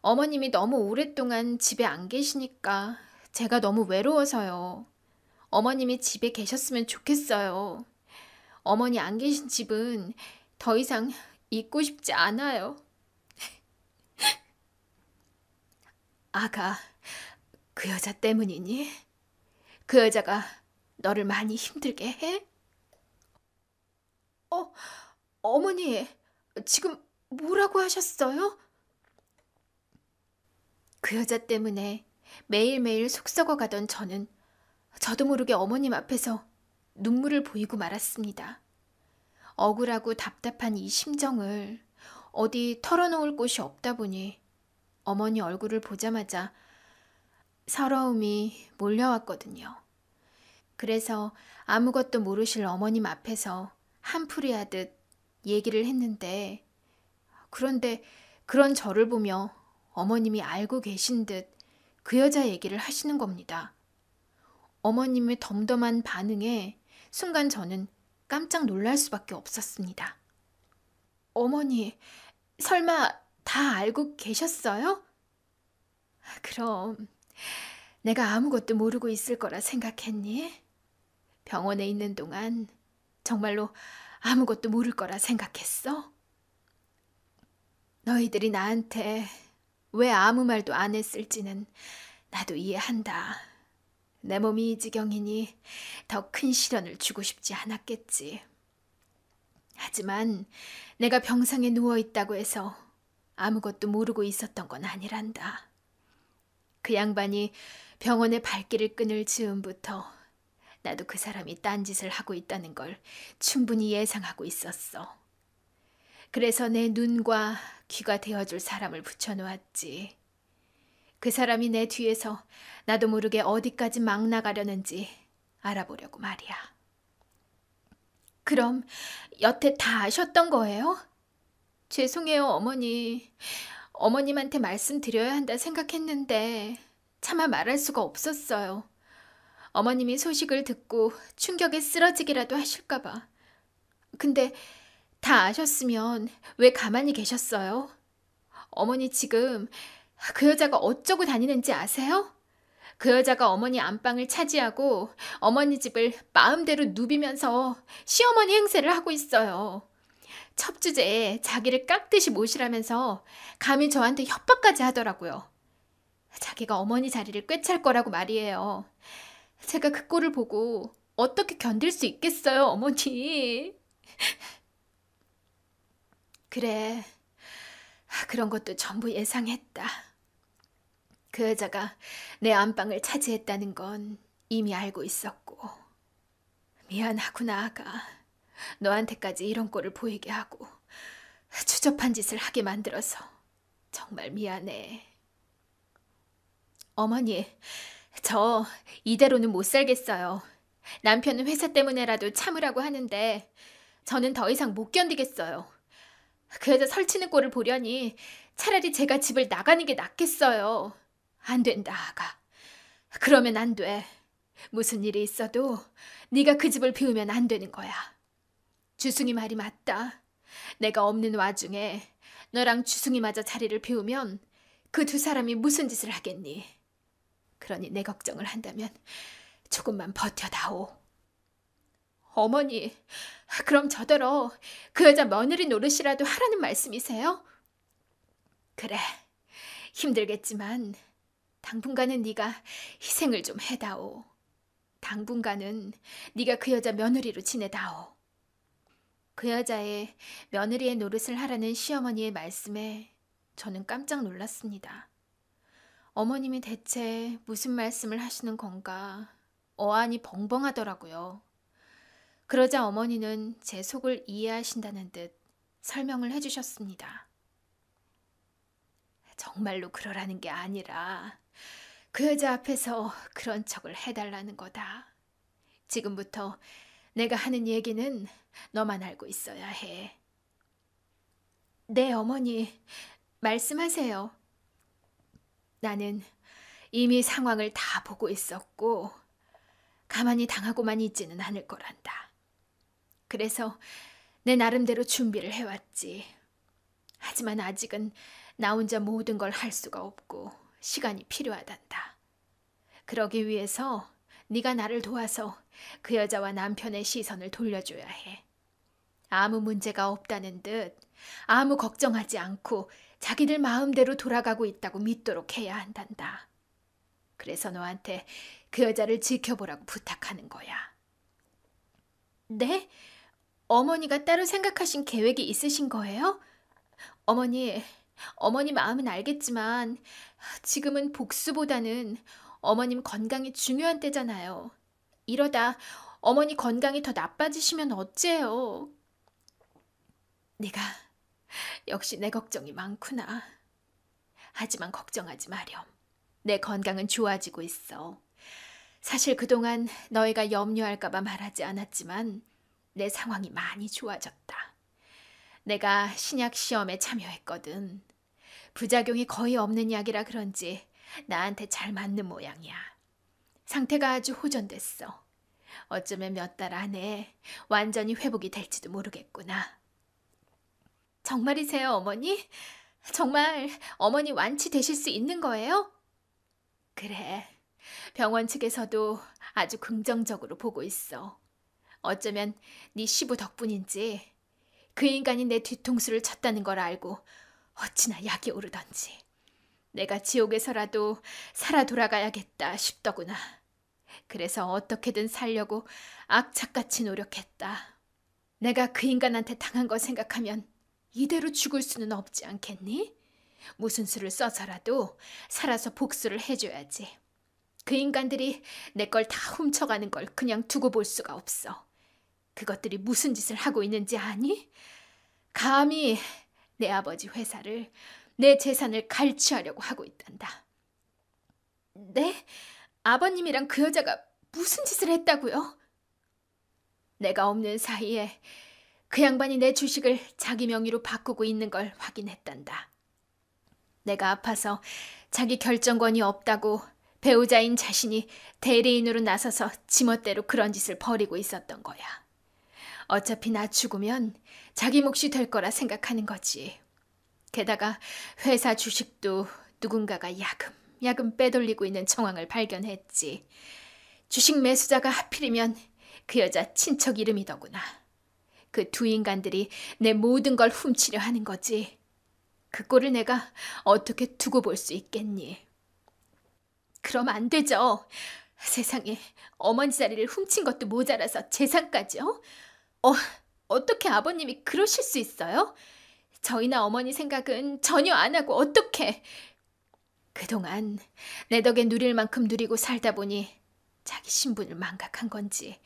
어머님이 너무 오랫동안 집에 안 계시니까 제가 너무 외로워서요. 어머님이 집에 계셨으면 좋겠어요. 어머니 안 계신 집은 더 이상 있고 싶지 않아요. 아가, 그 여자 때문이니? 그 여자가 너를 많이 힘들게 해? 어, 어머니, 지금 뭐라고 하셨어요? 그 여자 때문에 매일매일 속 썩어가던 저도 모르게 어머님 앞에서 눈물을 보이고 말았습니다. 억울하고 답답한 이 심정을 어디 털어놓을 곳이 없다 보니 어머니 얼굴을 보자마자 서러움이 몰려왔거든요. 그래서 아무것도 모르실 어머님 앞에서 한풀이 하듯 얘기를 했는데, 그런데 그런 저를 보며 어머님이 알고 계신 듯 그 여자 얘기를 하시는 겁니다. 어머님의 덤덤한 반응에 순간 저는 깜짝 놀랄 수밖에 없었습니다. 어머니, 설마 다 알고 계셨어요? 그럼 내가 아무것도 모르고 있을 거라 생각했니? 병원에 있는 동안 정말로 아무것도 모를 거라 생각했어? 너희들이 나한테 왜 아무 말도 안 했을지는 나도 이해한다. 내 몸이 이 지경이니 더 큰 시련을 주고 싶지 않았겠지. 하지만 내가 병상에 누워있다고 해서 아무것도 모르고 있었던 건 아니란다. 그 양반이 병원에 발길을 끊을 즈음부터 나도 그 사람이 딴짓을 하고 있다는 걸 충분히 예상하고 있었어. 그래서 내 눈과 귀가 되어줄 사람을 붙여놓았지. 그 사람이 내 뒤에서 나도 모르게 어디까지 막 나가려는지 알아보려고 말이야. 그럼 여태 다 아셨던 거예요? 죄송해요, 어머니. 어머님한테 말씀드려야 한다 생각했는데 차마 말할 수가 없었어요. 어머님이 소식을 듣고 충격에 쓰러지기라도 하실까봐. 근데 다 아셨으면 왜 가만히 계셨어요? 어머니 지금 그 여자가 어쩌고 다니는지 아세요? 그 여자가 어머니 안방을 차지하고 어머니 집을 마음대로 누비면서 시어머니 행세를 하고 있어요. 첩주제에 자기를 깍듯이 모시라면서 감히 저한테 협박까지 하더라고요. 자기가 어머니 자리를 꿰찰 거라고 말이에요. 제가 그 꼴을 보고 어떻게 견딜 수 있겠어요, 어머니. 그래, 그런 것도 전부 예상했다. 그 여자가 내 안방을 차지했다는 건 이미 알고 있었고. 미안하구나, 아가. 너한테까지 이런 꼴을 보이게 하고 추접한 짓을 하게 만들어서 정말 미안해. 어머니, 저 이대로는 못 살겠어요. 남편은 회사 때문에라도 참으라고 하는데 저는 더 이상 못 견디겠어요. 그 여자 설치는 꼴을 보려니 차라리 제가 집을 나가는 게 낫겠어요. 안 된다, 아가. 그러면 안 돼. 무슨 일이 있어도 네가 그 집을 비우면 안 되는 거야. 주승이 말이 맞다. 내가 없는 와중에 너랑 주승이마저 자리를 비우면 그 두 사람이 무슨 짓을 하겠니? 그러니 내 걱정을 한다면 조금만 버텨다오. 어머니, 그럼 저더러 그 여자 며느리 노릇이라도 하라는 말씀이세요? 그래, 힘들겠지만 당분간은 네가 희생을 좀 해다오. 당분간은 네가 그 여자 며느리로 지내다오. 그 여자의 며느리의 노릇을 하라는 시어머니의 말씀에 저는 깜짝 놀랐습니다. 어머님이 대체 무슨 말씀을 하시는 건가 어안이 벙벙하더라고요. 그러자 어머니는 제 속을 이해하신다는 듯 설명을 해주셨습니다. 정말로 그러라는 게 아니라 그 여자 앞에서 그런 척을 해달라는 거다. 지금부터 내가 하는 얘기는 너만 알고 있어야 해. 네, 어머니, 말씀하세요. 나는 이미 상황을 다 보고 있었고 가만히 당하고만 있지는 않을 거란다. 그래서 내 나름대로 준비를 해왔지. 하지만 아직은 나 혼자 모든 걸 할 수가 없고 시간이 필요하단다. 그러기 위해서 네가 나를 도와서 그 여자와 남편의 시선을 돌려줘야 해. 아무 문제가 없다는 듯 아무 걱정하지 않고 자기들 마음대로 돌아가고 있다고 믿도록 해야 한단다. 그래서 너한테 그 여자를 지켜보라고 부탁하는 거야. 네? 어머니가 따로 생각하신 계획이 있으신 거예요? 어머니 마음은 알겠지만 지금은 복수보다는 어머님 건강이 중요한 때잖아요. 이러다 어머니 건강이 더 나빠지시면 어째요? 네가 역시 내 걱정이 많구나. 하지만 걱정하지 마렴. 내 건강은 좋아지고 있어. 사실 그동안 너희가 염려할까봐 말하지 않았지만 내 상황이 많이 좋아졌다. 내가 신약 시험에 참여했거든. 부작용이 거의 없는 약이라 그런지 나한테 잘 맞는 모양이야. 상태가 아주 호전됐어. 어쩌면 몇 달 안에 완전히 회복이 될지도 모르겠구나. 정말이세요, 어머니? 정말 어머니 완치되실 수 있는 거예요? 그래. 병원 측에서도 아주 긍정적으로 보고 있어. 어쩌면 네 시부 덕분인지 그 인간이 내 뒤통수를 쳤다는 걸 알고 어찌나 약이 오르던지. 내가 지옥에서라도 살아 돌아가야겠다 싶더구나. 그래서 어떻게든 살려고 악착같이 노력했다. 내가 그 인간한테 당한 거 생각하면 이대로 죽을 수는 없지 않겠니? 무슨 수를 써서라도 살아서 복수를 해줘야지. 그 인간들이 내 걸 다 훔쳐가는 걸 그냥 두고 볼 수가 없어. 그것들이 무슨 짓을 하고 있는지 아니? 감히 내 아버지 회사를, 내 재산을 갈취하려고 하고 있단다. 네? 아버님이랑 그 여자가 무슨 짓을 했다고요? 내가 없는 사이에 그 양반이 내 주식을 자기 명의로 바꾸고 있는 걸 확인했단다. 내가 아파서 자기 결정권이 없다고 배우자인 자신이 대리인으로 나서서 지멋대로 그런 짓을 벌이고 있었던 거야. 어차피 나 죽으면 자기 몫이 될 거라 생각하는 거지. 게다가 회사 주식도 누군가가 야금야금 빼돌리고 있는 정황을 발견했지. 주식 매수자가 하필이면 그 여자 친척 이름이더구나. 그 두 인간들이 내 모든 걸 훔치려 하는 거지. 그 꼴을 내가 어떻게 두고 볼 수 있겠니? 그럼 안 되죠. 세상에, 어머니 자리를 훔친 것도 모자라서 재산까지요? 어떻게 아버님이 그러실 수 있어요? 저희나 어머니 생각은 전혀 안 하고 어떻게? 그동안 내 덕에 누릴 만큼 누리고 살다 보니 자기 신분을 망각한 건지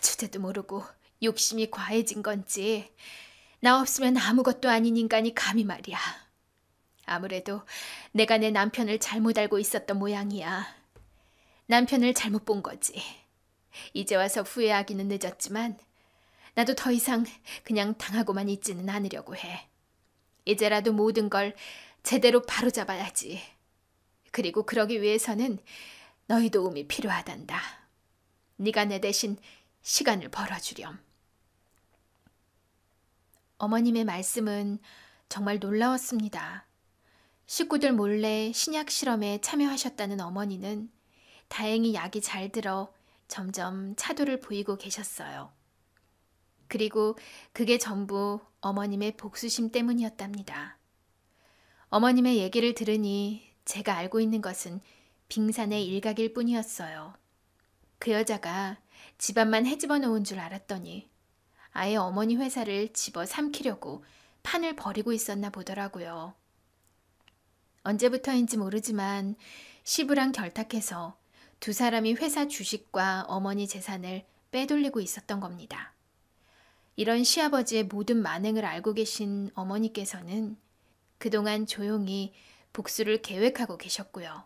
주제도 모르고 욕심이 과해진 건지 나 없으면 아무것도 아닌 인간이 감히 말이야. 아무래도 내가 내 남편을 잘못 알고 있었던 모양이야. 남편을 잘못 본 거지. 이제 와서 후회하기는 늦었지만 나도 더 이상 그냥 당하고만 있지는 않으려고 해. 이제라도 모든 걸 제대로 바로잡아야지. 그리고 그러기 위해서는 너희 도움이 필요하단다. 네가 내 대신 시간을 벌어주렴. 어머님의 말씀은 정말 놀라웠습니다. 식구들 몰래 신약 실험에 참여하셨다는 어머니는 다행히 약이 잘 들어 점점 차도를 보이고 계셨어요. 그리고 그게 전부 어머님의 복수심 때문이었답니다. 어머님의 얘기를 들으니 제가 알고 있는 것은 빙산의 일각일 뿐이었어요. 그 여자가 집안만 헤집어 놓은 줄 알았더니 아예 어머니 회사를 집어 삼키려고 판을 벌이고 있었나 보더라고요. 언제부터인지 모르지만 시부랑 결탁해서 두 사람이 회사 주식과 어머니 재산을 빼돌리고 있었던 겁니다. 이런 시아버지의 모든 만행을 알고 계신 어머니께서는 그동안 조용히 복수를 계획하고 계셨고요.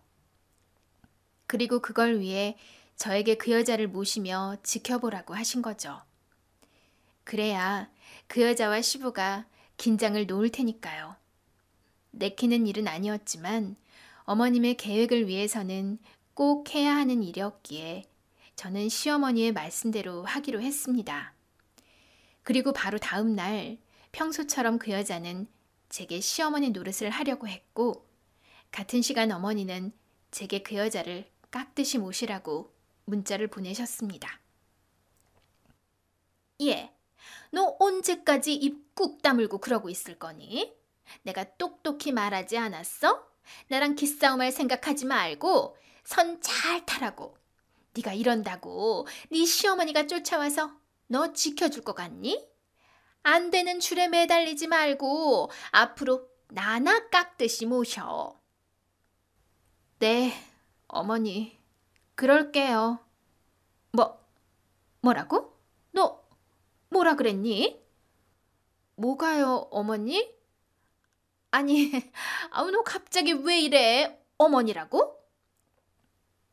그리고 그걸 위해 저에게 그 여자를 모시며 지켜보라고 하신 거죠. 그래야 그 여자와 시부가 긴장을 놓을 테니까요. 내키는 일은 아니었지만 어머님의 계획을 위해서는 꼭 해야 하는 일이었기에 저는 시어머니의 말씀대로 하기로 했습니다. 그리고 바로 다음 날 평소처럼 그 여자는 제게 시어머니 노릇을 하려고 했고 같은 시간 어머니는 제게 그 여자를 깍듯이 모시라고 문자를 보내셨습니다. 예, 너 언제까지 입 꾹 다물고 그러고 있을 거니? 내가 똑똑히 말하지 않았어? 나랑 기싸움할 생각하지 말고 선 잘 타라고. 네가 이런다고 네 시어머니가 쫓아와서 너 지켜줄 것 같니? 안 되는 줄에 매달리지 말고 앞으로 나나 깍듯이 모셔. 네, 어머니, 그럴게요. 뭐라고? 너 뭐라 그랬니? 뭐가요, 어머니? 아니, 너 갑자기 왜 이래? 어머니라고?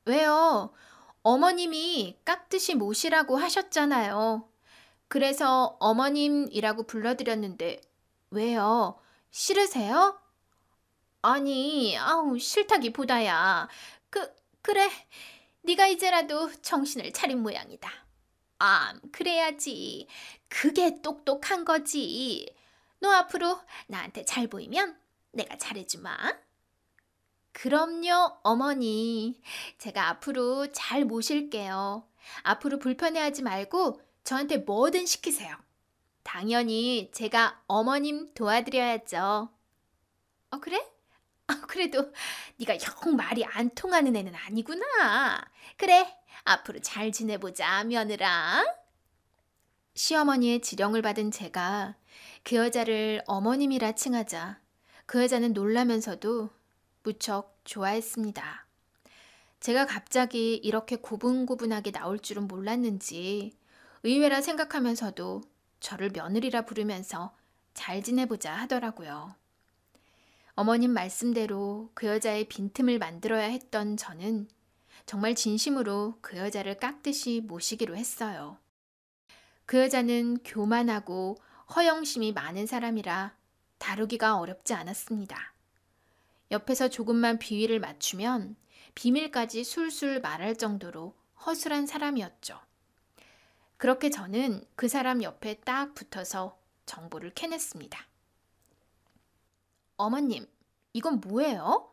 왜요? 어머님이 깍듯이 모시라고 하셨잖아요. 그래서 어머님이라고 불러드렸는데 왜요? 싫으세요? 아니, 싫다기보다야. 그래. 네가 이제라도 정신을 차린 모양이다. 그래야지. 그게 똑똑한 거지. 너 앞으로 나한테 잘 보이면 내가 잘해주마. 그럼요, 어머니. 제가 앞으로 잘 모실게요. 앞으로 불편해하지 말고 저한테 뭐든 시키세요. 당연히 제가 어머님 도와드려야죠. 그래? 그래도 네가 영 말이 안 통하는 애는 아니구나. 그래, 앞으로 잘 지내보자, 며느라. 시어머니의 지령을 받은 제가 그 여자를 어머님이라 칭하자 그 여자는 놀라면서도 무척 좋아했습니다. 제가 갑자기 이렇게 고분고분하게 나올 줄은 몰랐는지 의외라 생각하면서도 저를 며느리라 부르면서 잘 지내보자 하더라고요. 어머님 말씀대로 그 여자의 빈틈을 만들어야 했던 저는 정말 진심으로 그 여자를 깍듯이 모시기로 했어요. 그 여자는 교만하고 허영심이 많은 사람이라 다루기가 어렵지 않았습니다. 옆에서 조금만 비위를 맞추면 비밀까지 술술 말할 정도로 허술한 사람이었죠. 그렇게 저는 그 사람 옆에 딱 붙어서 정보를 캐냈습니다. 어머님, 이건 뭐예요?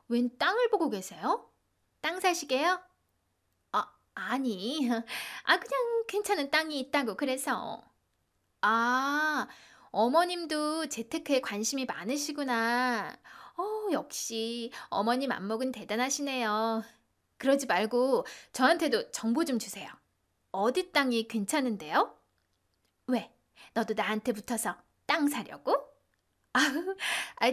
웬 땅을 보고 계세요? 땅 사시게요? 아니, 그냥 괜찮은 땅이 있다고 그래서. 어머님도 재테크에 관심이 많으시구나. 역시 어머님 안목은 대단하시네요. 그러지 말고 저한테도 정보 좀 주세요. 어디 땅이 괜찮은데요? 왜? 너도 나한테 붙어서 땅 사려고?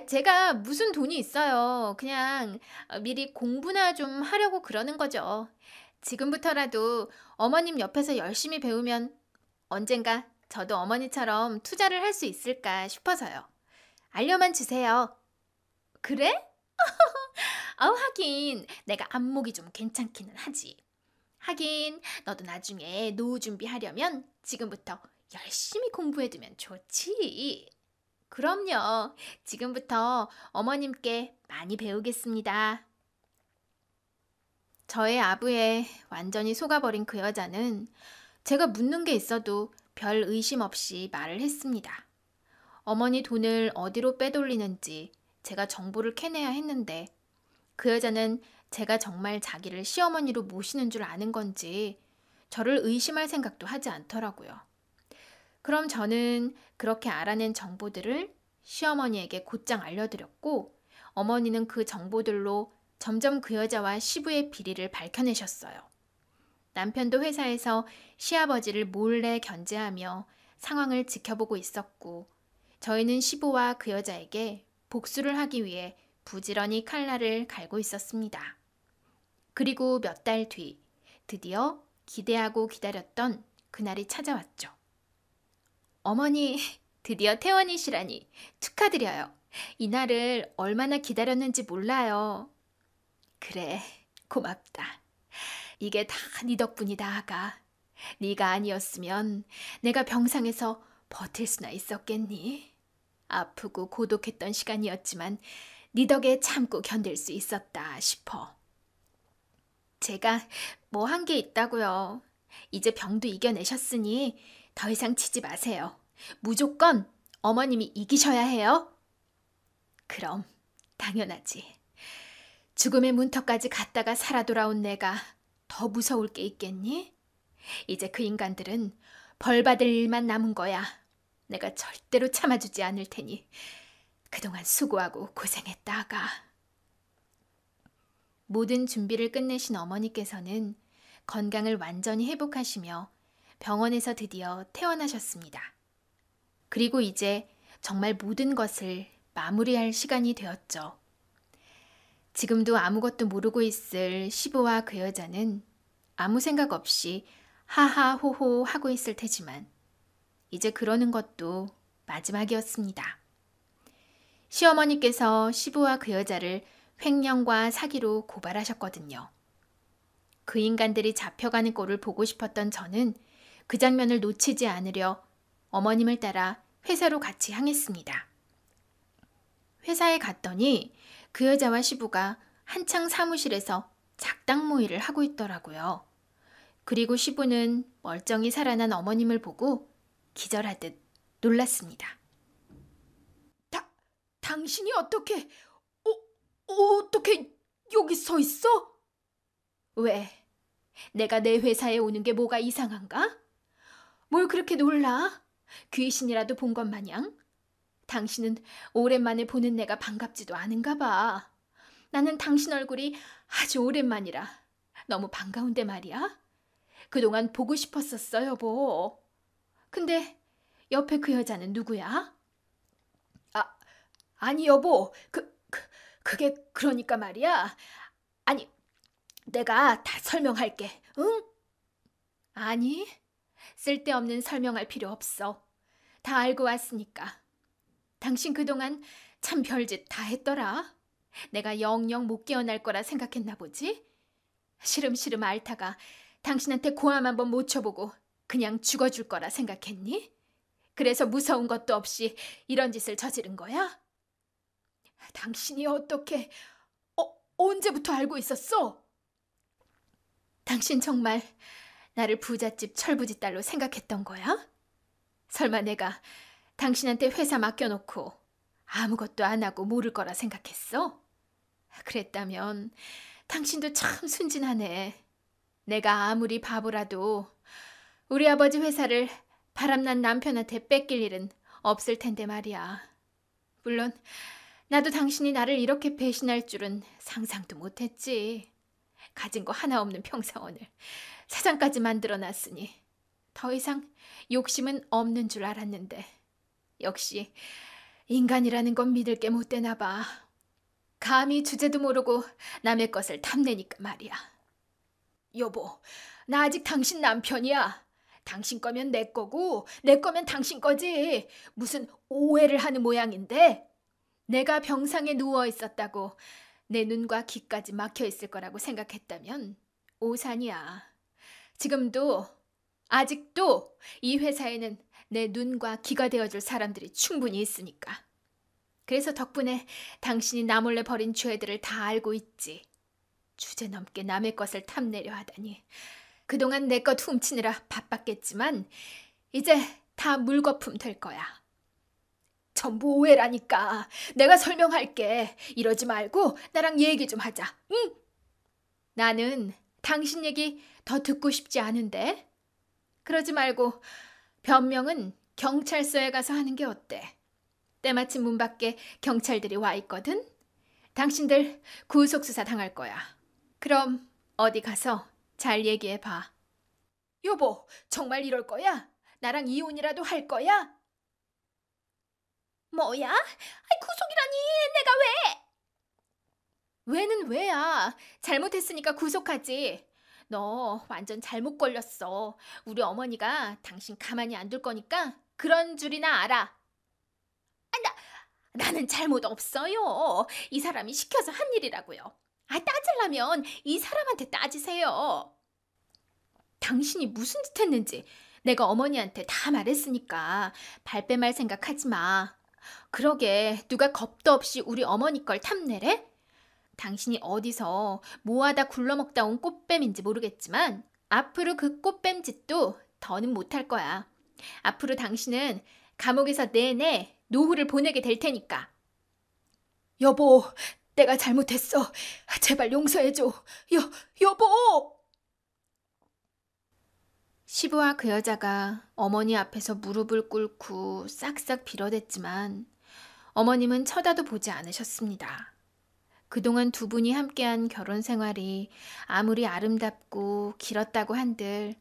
제가 무슨 돈이 있어요. 그냥 미리 공부나 좀 하려고 그러는 거죠. 지금부터라도 어머님 옆에서 열심히 배우면 언젠가 저도 어머니처럼 투자를 할 수 있을까 싶어서요. 알려만 주세요. 그래? 하긴 내가 안목이 좀 괜찮기는 하지. 하긴 너도 나중에 노후 준비하려면 지금부터 열심히 공부해두면 좋지. 그럼요. 지금부터 어머님께 많이 배우겠습니다. 저의 아부에 완전히 속아버린 그 여자는 제가 묻는 게 있어도 별 의심 없이 말을 했습니다. 어머니 돈을 어디로 빼돌리는지 제가 정보를 캐내야 했는데 그 여자는 제가 정말 자기를 시어머니로 모시는 줄 아는 건지 저를 의심할 생각도 하지 않더라고요. 그럼 저는 그렇게 알아낸 정보들을 시어머니에게 곧장 알려드렸고 어머니는 그 정보들로 점점 그 여자와 시부의 비리를 밝혀내셨어요. 남편도 회사에서 시아버지를 몰래 견제하며 상황을 지켜보고 있었고 저희는 시부와 그 여자에게 복수를 하기 위해 부지런히 칼날을 갈고 있었습니다. 그리고 몇 달 뒤 드디어 기대하고 기다렸던 그날이 찾아왔죠. 어머니, 드디어 퇴원이시라니 축하드려요. 이날을 얼마나 기다렸는지 몰라요. 그래, 고맙다. 이게 다 네 덕분이다, 아가. 네가 아니었으면 내가 병상에서 버틸 수나 있었겠니? 아프고 고독했던 시간이었지만 네 덕에 참고 견딜 수 있었다 싶어. 제가 뭐 한 게 있다고요. 이제 병도 이겨내셨으니 더 이상 치지 마세요. 무조건 어머님이 이기셔야 해요. 그럼 당연하지. 죽음의 문턱까지 갔다가 살아 돌아온 내가 더 무서울 게 있겠니? 이제 그 인간들은 벌 받을 일만 남은 거야. 내가 절대로 참아주지 않을 테니 그동안 수고하고 고생했다가. 모든 준비를 끝내신 어머니께서는 건강을 완전히 회복하시며 병원에서 드디어 퇴원하셨습니다. 그리고 이제 정말 모든 것을 마무리할 시간이 되었죠. 지금도 아무것도 모르고 있을 시부와 그 여자는 아무 생각 없이 하하호호 하고 있을 테지만 이제 그러는 것도 마지막이었습니다. 시어머니께서 시부와 그 여자를 횡령과 사기로 고발하셨거든요. 그 인간들이 잡혀가는 꼴을 보고 싶었던 저는 그 장면을 놓치지 않으려 어머님을 따라 회사로 같이 향했습니다. 회사에 갔더니 그 여자와 시부가 한창 사무실에서 작당 모의를 하고 있더라고요. 그리고 시부는 멀쩡히 살아난 어머님을 보고 기절하듯 놀랐습니다. 당신이 어떻게 여기 서 있어? 왜? 내가 내 회사에 오는 게 뭐가 이상한가? 뭘 그렇게 놀라? 귀신이라도 본 것 마냥? 당신은 오랜만에 보는 내가 반갑지도 않은가 봐. 나는 당신 얼굴이 아주 오랜만이라 너무 반가운데 말이야. 그동안 보고 싶었었어, 여보. 근데 옆에 그 여자는 누구야? 아니 여보, 그게 그러니까 말이야. 아니, 내가 다 설명할게, 응? 아니, 쓸데없는 설명할 필요 없어. 다 알고 왔으니까. 당신 그동안 참 별짓 다 했더라. 내가 영영 못 깨어날 거라 생각했나 보지? 시름시름 앓다가 당신한테 고함 한번 못 쳐보고 그냥 죽어줄 거라 생각했니? 그래서 무서운 것도 없이 이런 짓을 저지른 거야? 당신이 어떻게, 언제부터 알고 있었어? 당신 정말 나를 부잣집 철부지 딸로 생각했던 거야? 설마 내가 당신한테 회사 맡겨놓고 아무것도 안 하고 모를 거라 생각했어? 그랬다면 당신도 참 순진하네. 내가 아무리 바보라도 우리 아버지 회사를 바람난 남편한테 뺏길 일은 없을 텐데 말이야. 물론 나도 당신이 나를 이렇게 배신할 줄은 상상도 못했지. 가진 거 하나 없는 평사원을 사장까지 만들어놨으니 더 이상 욕심은 없는 줄 알았는데 역시 인간이라는 건 믿을 게 못 되나 봐. 감히 주제도 모르고 남의 것을 탐내니까 말이야. 여보, 나 아직 당신 남편이야. 당신 거면 내 거고 내 거면 당신 거지. 무슨 오해를 하는 모양인데. 내가 병상에 누워 있었다고 내 눈과 귀까지 막혀 있을 거라고 생각했다면 오산이야. 지금도 아직도 이 회사에는 내 눈과 귀가 되어줄 사람들이 충분히 있으니까. 그래서 덕분에 당신이 나 몰래 벌인 죄들을 다 알고 있지. 주제넘게 남의 것을 탐내려 하다니. 그동안 내 것 훔치느라 바빴겠지만 이제 다 물거품 될 거야. 전부 오해라니까. 내가 설명할게. 이러지 말고 나랑 얘기 좀 하자. 응? 나는 당신 얘기 더 듣고 싶지 않은데. 그러지 말고 변명은 경찰서에 가서 하는 게 어때? 때마침 문 밖에 경찰들이 와 있거든. 당신들 구속수사 당할 거야. 그럼 어디 가서 잘 얘기해 봐. 여보, 정말 이럴 거야? 나랑 이혼이라도 할 거야? 뭐야? 구속이라니. 내가 왜? 왜는 왜야. 잘못했으니까 구속하지. 너 완전 잘못 걸렸어. 우리 어머니가 당신 가만히 안 둘 거니까 그런 줄이나 알아. 나는 잘못 없어요. 이 사람이 시켜서 한 일이라고요. 따지려면 이 사람한테 따지세요. 당신이 무슨 짓 했는지 내가 어머니한테 다 말했으니까 발뺌할 생각하지 마. 그러게 누가 겁도 없이 우리 어머니 걸 탐내래? 당신이 어디서 뭐하다 굴러먹다 온 꽃뱀인지 모르겠지만 앞으로 그 꽃뱀 짓도 더는 못할 거야. 앞으로 당신은 감옥에서 내내 노후를 보내게 될 테니까. 여보, 내가 잘못했어. 제발 용서해줘. 여보! 시부와 그 여자가 어머니 앞에서 무릎을 꿇고 싹싹 빌어댔지만 어머님은 쳐다도 보지 않으셨습니다. 그동안 두 분이 함께한 결혼 생활이 아무리 아름답고 길었다고 한들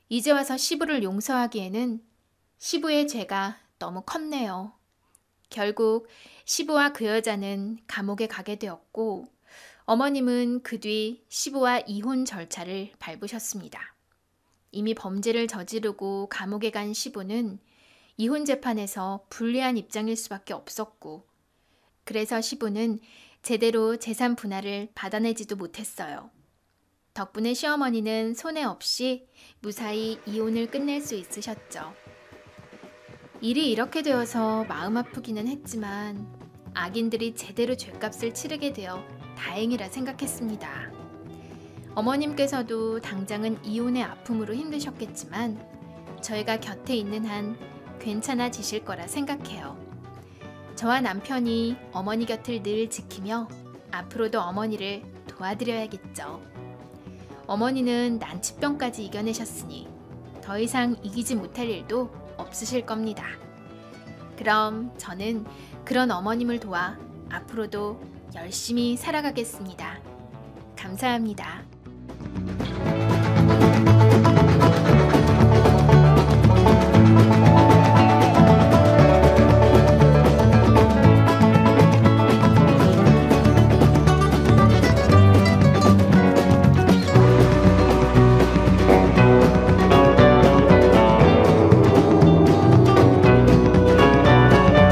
이제 와서 시부를 용서하기에는 시부의 죄가 너무 컸네요. 결국 시부와 그 여자는 감옥에 가게 되었고 어머님은 그 뒤 시부와 이혼 절차를 밟으셨습니다. 이미 범죄를 저지르고 감옥에 간 시부는 이혼 재판에서 불리한 입장일 수밖에 없었고 그래서 시부는 제대로 재산 분할을 받아내지도 못했어요. 덕분에 시어머니는 손해 없이 무사히 이혼을 끝낼 수 있으셨죠. 일이 이렇게 되어서 마음 아프기는 했지만 악인들이 제대로 죗값을 치르게 되어 다행이라 생각했습니다. 어머님께서도 당장은 이혼의 아픔으로 힘드셨겠지만 저희가 곁에 있는 한 괜찮아지실 거라 생각해요. 저와 남편이 어머니 곁을 늘 지키며 앞으로도 어머니를 도와드려야겠죠. 어머니는 난치병까지 이겨내셨으니 더 이상 이기지 못할 일도 없으실 겁니다. 그럼 저는 그런 어머님을 도와 앞으로도 열심히 살아가겠습니다. 감사합니다.